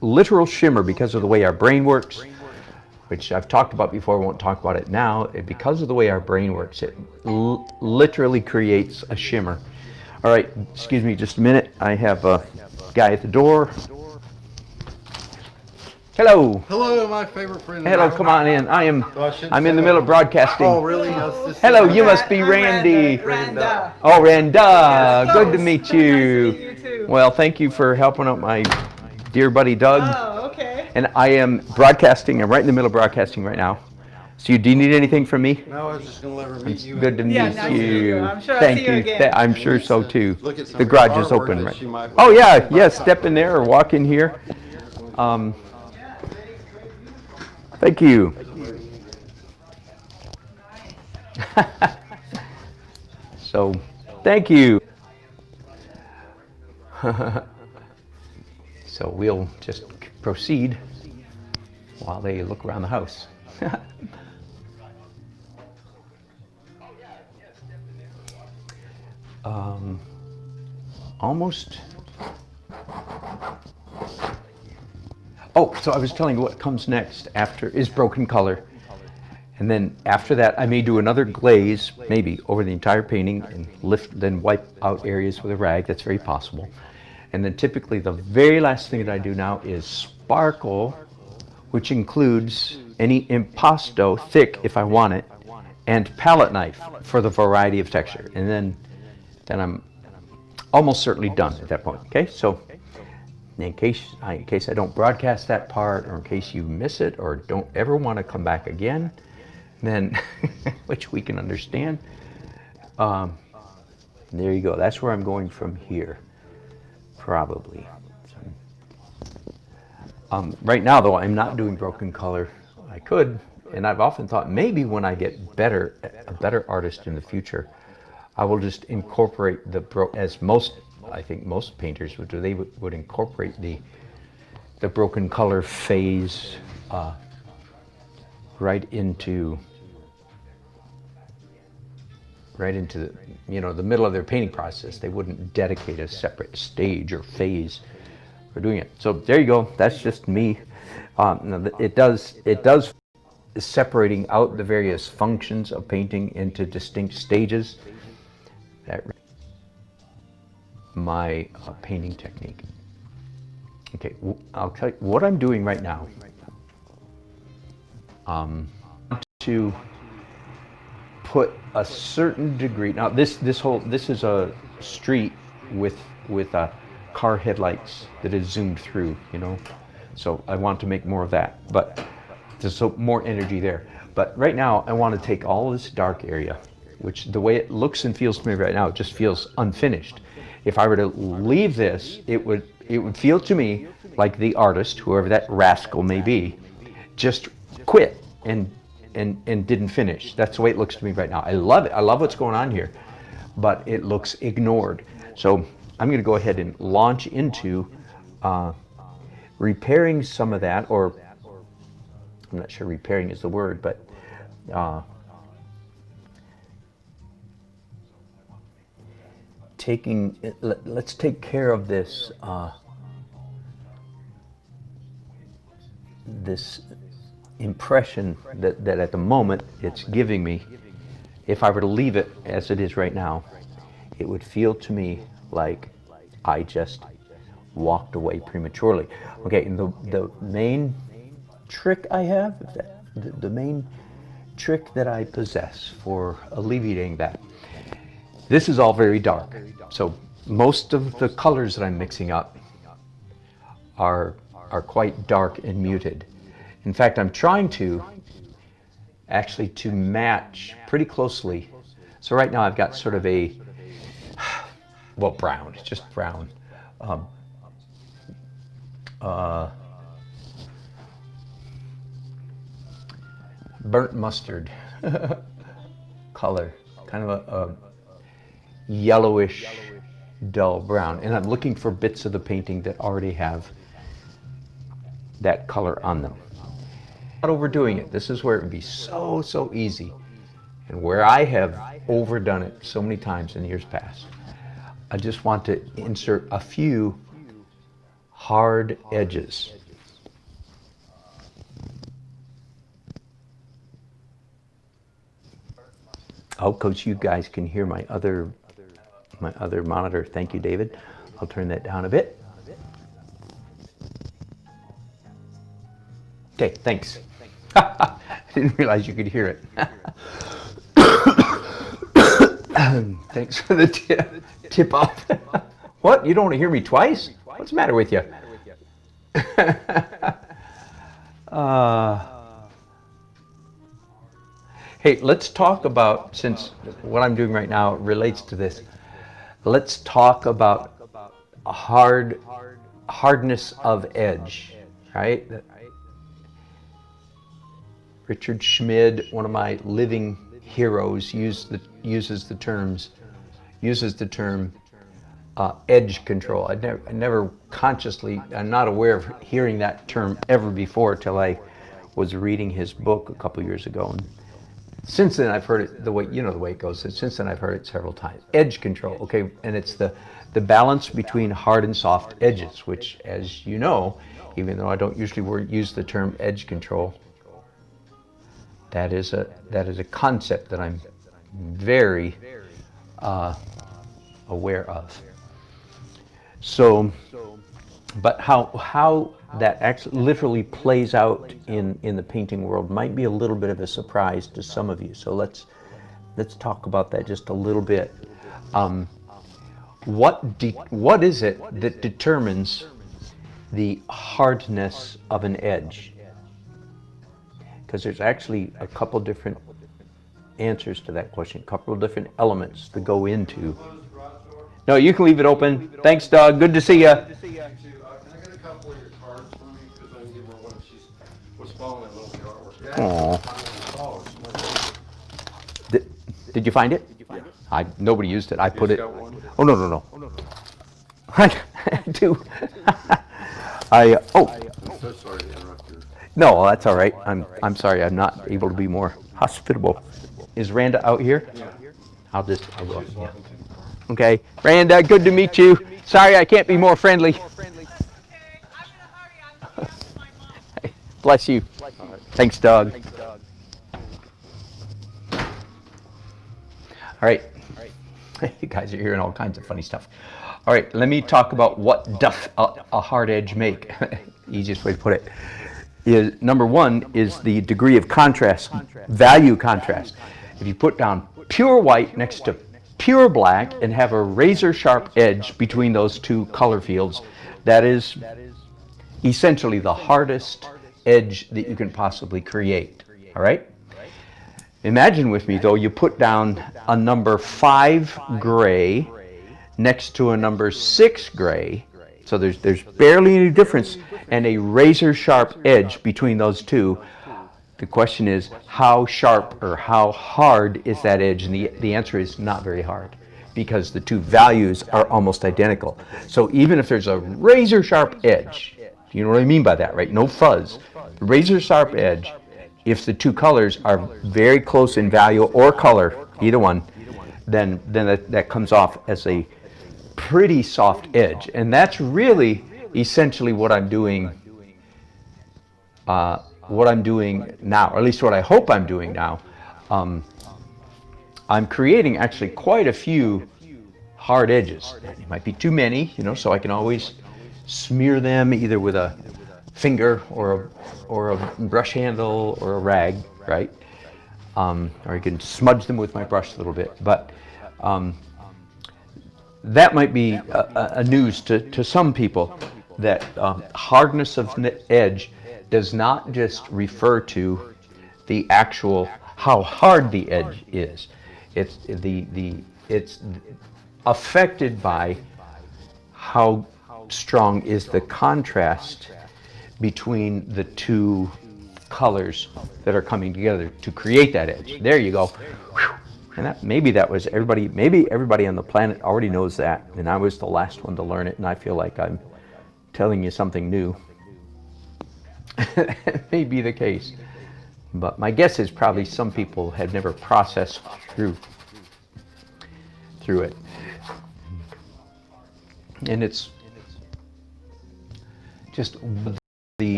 literal shimmer, because of the way our brain works, which I've talked about before, I won't talk about it now. Because of the way our brain works, it literally creates a shimmer. All right, excuse me just a minute. I have a guy at the door. Hello. Hello, my favorite friend. Hello, come on in. I'm in the middle of broadcasting. Oh, really? No, it's Hello, you must be Randy. Randa. Oh, Randa. Yes, Good to close. meet Nice to meet you. you too. Well, thank you for helping out my dear buddy Doug. Oh, okay. And I am broadcasting. I'm right in the middle of broadcasting right now. So do you need anything from me? No, I was just going to let her meet you. Good to meet Yeah, nice to meet you. you. I'm sure I'll Thank see you you. again. I'm sure so too. Look at some The of garage her is artwork open, that right? she might Oh want to yeah, talk yes. about. Step in there or walk in here. Thank you. So, thank you. So we'll just proceed while they look around the house. Almost. Oh, so I was telling you what comes next after is broken color. And then after that, I may do another glaze, maybe, over the entire painting and then wipe out areas with a rag. That's very possible. And then typically the very last thing that I do now is sparkle, which includes any impasto, thick if I want it, and palette knife for the variety of texture. And then I'm almost certainly done at that point. Okay, so in case I don't broadcast that part, or in case you miss it or don't ever want to come back again, then which we can understand, there you go. That's where I'm going from here, probably. Right now though, I'm not doing broken color. I could, and I've often thought maybe when I get a better artist in the future, I will just incorporate as I think most painters would do. They would incorporate the broken color phase right into the, the middle of their painting process. They wouldn't dedicate a separate stage or phase for doing it. So there you go. That's just me. It does separating out the various functions of painting into distinct stages. That my painting technique. Okay, I'll tell you what I'm doing right now. To put a certain degree. Now this is a street with car headlights that is zoomed through. So I want to make more of that, but there's more energy there. But right now I want to take all this dark area, which the way it looks and feels to me right now, it just feels unfinished. If I were to leave this, it would feel to me like the artist, whoever that rascal may be, just quit and didn't finish. That's the way it looks to me right now. I love it. I love what's going on here, but it looks ignored. So I'm going to go ahead and launch into repairing some of that, or I'm not sure repairing is the word, but let's take care of this this impression that at the moment it's giving me. If I were to leave it as it is right now, it would feel to me like I just walked away prematurely. Okay, and the main trick I have, the main trick that I possess for alleviating that, this is all very dark. So most of the colors that I'm mixing up are quite dark and muted. In fact, I'm trying to actually to match pretty closely. So right now I've got sort of a, well, brown, it's just brown. Burnt mustard color, kind of a yellowish, dull brown. And I'm looking for bits of the painting that already have that color on them. Not overdoing it. This is where it would be so easy, and where I have overdone it so many times in years past. I just want to insert a few hard edges. I hope, Coach, you guys can hear my other monitor. Thank you, David. I'll turn that down a bit. Okay, thanks. I didn't realize you could hear it. Thanks for the tip off. What? You don't want to hear me twice? What's the matter with you? Hey, let's talk about, since what I'm doing right now relates to this, let's talk about hardness of edge, right? Richard Schmid, one of my living heroes, uses the term edge control. I never consciously, I'm not aware of hearing that term ever before till I was reading his book a couple years ago. And since then I've heard it the way it goes. Since then I've heard it several times. Edge control, okay, and it's the balance between hard and soft edges, which, as you know, even though I don't usually use the term edge control, that is a concept that I'm very aware of. So, but how that actually literally plays out in the painting world might be a little bit of a surprise to some of you. So let's talk about that just a little bit. What is it that determines the hardness of an edge? Because there's actually a couple different answers to that question, a couple of different elements to go into. No, you can leave it open. Thanks, Doug. Good to see you. Can I get a couple of your cards for me? Because I can give her one if she was following that little artwork. Aww. Did you find it? Yeah. Nobody used it. I put it. Oh, no. I do. I'm so sorry to interrupt you. No, that's all right. I'm sorry. I'm not able to be more hospitable. Is Randa out here? Yeah. I will. Yeah. Okay, Randa, good to meet you. Sorry, I can't be more friendly. Bless you. Thanks, Doug. All right. You guys are hearing all kinds of funny stuff. All right, let me talk about what doth a hard edge make. Easiest way to put it is, number one is the degree of contrast, value contrast. If you put down pure white next to pure black and have a razor sharp edge between those two color fields, that is essentially the hardest edge that you can possibly create. All right? Imagine with me, though, you put down a number 5 gray next to a number 6 gray, so there's barely any difference, and a razor sharp edge between those two. The question is, how sharp or how hard is that edge? And the answer is not very hard, because the two values are almost identical. So even if there's a razor sharp edge, you know what I mean by that, right? No fuzz. Razor sharp edge, if the two colors are very close in value or color, either one, then that comes off as a pretty soft edge. And that's really essentially what I'm doing now, or at least what I hope I'm doing now. I'm creating actually quite a few hard edges. It might be too many, so I can always smear them either with a finger or a brush handle or a rag, right? Or I can smudge them with my brush a little bit. But that might be a news to some people, that hardness of edge does not just refer to the actual how hard the edge is. It's affected by how strong is the contrast between the two colors that are coming together to create that edge. There you go. Whew. And maybe everybody on the planet already knows that, and I was the last one to learn it, and I feel like I'm telling you something new. It may be the case, but my guess is probably some people have never processed through it. And it's just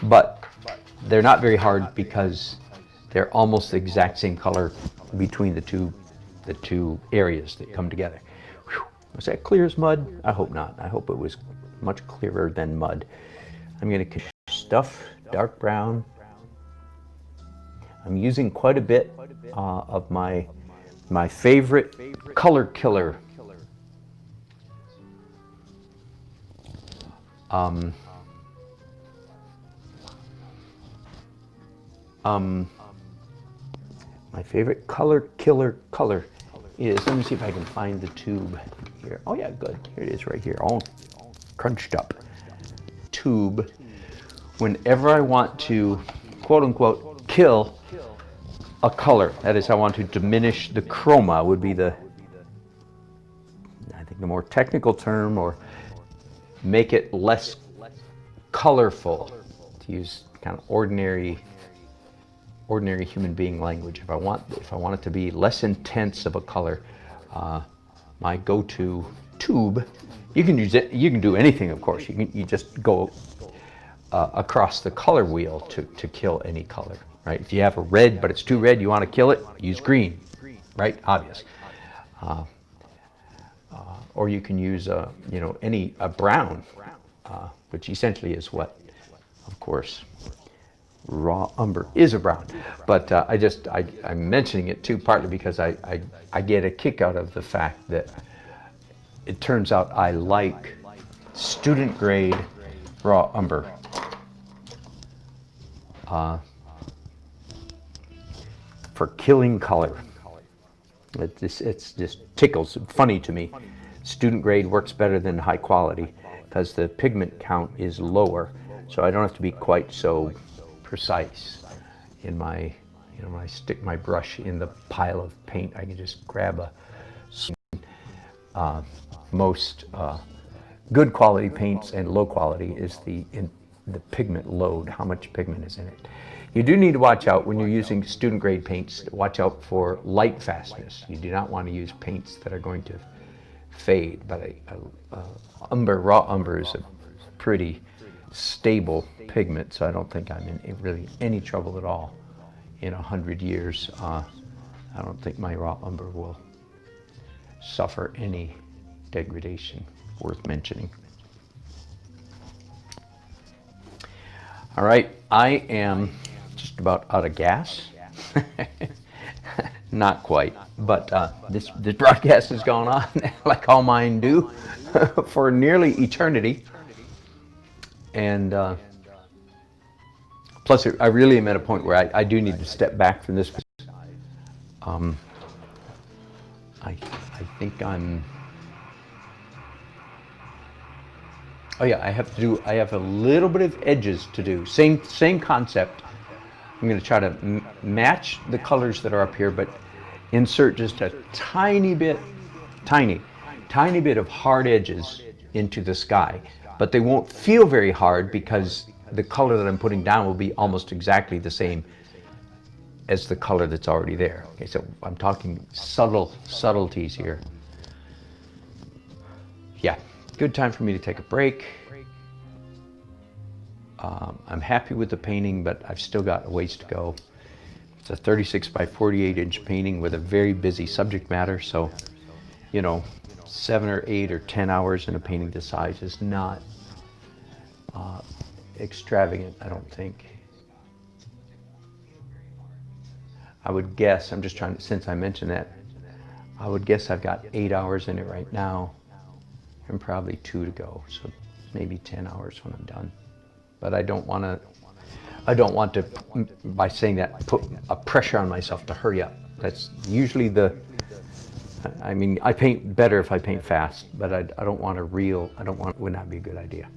but they're not very hard because they're almost the exact same color between the two areas that come together. Whew. Was that clear as mud? I hope not. I hope it was much clearer than mud. I'm going to stuff dark brown. I'm using quite a bit of my favorite color killer. My favorite color killer color is, let me see if I can find the tube here. Oh yeah, good. Here it is right here, all crunched up. Tube. Whenever I want to, quote unquote, kill a color, that is, I want to diminish the chroma, would be the, I think, the more technical term, or make it less colorful, to use kind of ordinary human being language. If I want it to be less intense of a color, my go-to tube, you can use it, you can do anything, of course. You just go across the color wheel to kill any color, right? If you have a red but it's too red, you want to kill it, use green, right? Obvious. Or you can use a brown, which essentially is what, of course, raw umber is a brown. But I'm mentioning it too, partly because I get a kick out of the fact that it turns out I like student grade raw umber. For killing color. It just tickles, funny to me. Student grade works better than high quality because the pigment count is lower, so I don't have to be quite so precise in my, when I stick my brush in the pile of paint, I can just grab most good quality paints and low quality is the pigment load, how much pigment is in it. You do need to watch out when you're using student grade paints, watch out for light fastness. You do not want to use paints that are going to fade, but raw umber is a pretty stable pigment, so I don't think I'm in really any trouble at all. In 100 years, I don't think my raw umber will suffer any degradation worth mentioning. All right, I am just about out of gas. Not quite, but this broadcast has gone on, like all mine do, for nearly eternity. And plus, I really am at a point where I do need to step back from this. I think I'm. Oh yeah, I have a little bit of edges to do. Same concept. I'm going to try to match the colors that are up here, but insert just a tiny bit of hard edges into the sky. But they won't feel very hard because the color that I'm putting down will be almost exactly the same as the color that's already there. Okay, so I'm talking subtleties here. Yeah, good time for me to take a break. I'm happy with the painting, but I've still got a ways to go. It's a 36 by 48 inch painting with a very busy subject matter, so 7 or 8 or 10 hours in a painting this size is not extravagant, I don't think. I would guess, I'm just trying to, since I mentioned that, I would guess I've got 8 hours in it right now and probably 2 to go, so maybe 10 hours when I'm done. But I don't want to, by saying that, put a pressure on myself to hurry up. That's usually I mean, I paint better if I paint fast, but I don't want to would not be a good idea.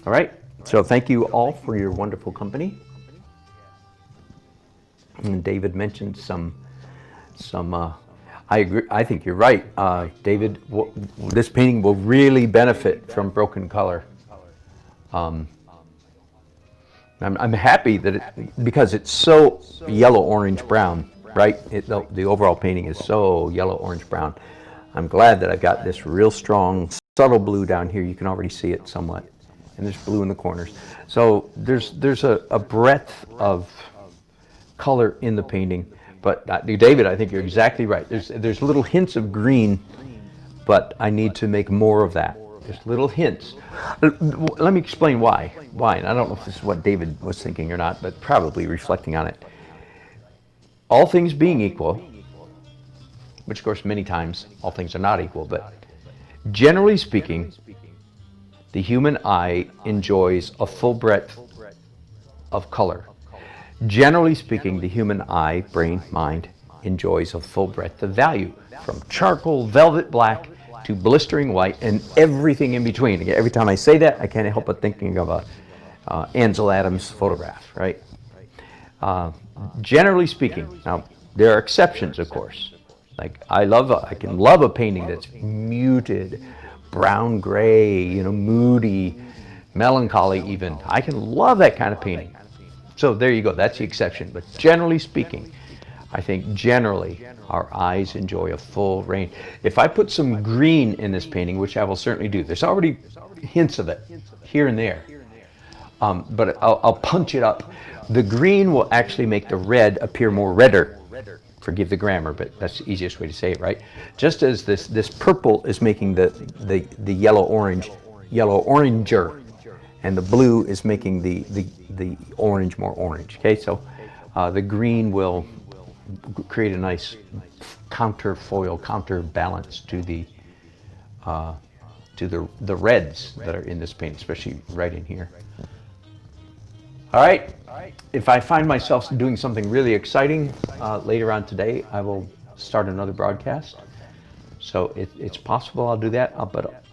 All right, so thank you all for your wonderful company. And David mentioned some I agree, I think you're right, David, this painting will really benefit from broken color. I'm happy that because it's so yellow, orange, brown, right? The overall painting is so yellow, orange, brown. I'm glad that I've got this real strong, subtle blue down here. You can already see it somewhat. And there's blue in the corners. So there's a breadth of color in the painting. But David, I think you're exactly right. There's little hints of green, but I need to make more of that. There's little hints. Let me explain why. Why, and I don't know if this is what David was thinking or not, but probably reflecting on it. All things being equal, which of course many times all things are not equal, but generally speaking, the human eye enjoys a full breadth of color. Generally speaking, the human eye, brain, mind, enjoys a full breadth of value, from charcoal, velvet black, to blistering white, and everything in between. Again, every time I say that, I can't help but thinking of a Ansel Adams photograph, right? Generally speaking, now there are exceptions, of course. Like I can love a painting that's muted, brown gray, moody, melancholy even. I can love that kind of painting. So there you go, that's the exception. But generally speaking, I think generally our eyes enjoy a full range. If I put some green in this painting, which I will certainly do, there's already hints of it here and there, but I'll punch it up. The green will actually make the red appear more redder. Forgive the grammar, but that's the easiest way to say it, right? Just as this purple is making the yellow oranger, and the blue is making the orange more orange. Okay, so the green will create a nice counterbalance to the reds that are in this paint, especially right in here. All right, if I find myself doing something really exciting later on today, I will start another broadcast. So it's possible I'll do that, but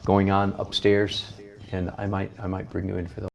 going on upstairs, and I might bring you in for those.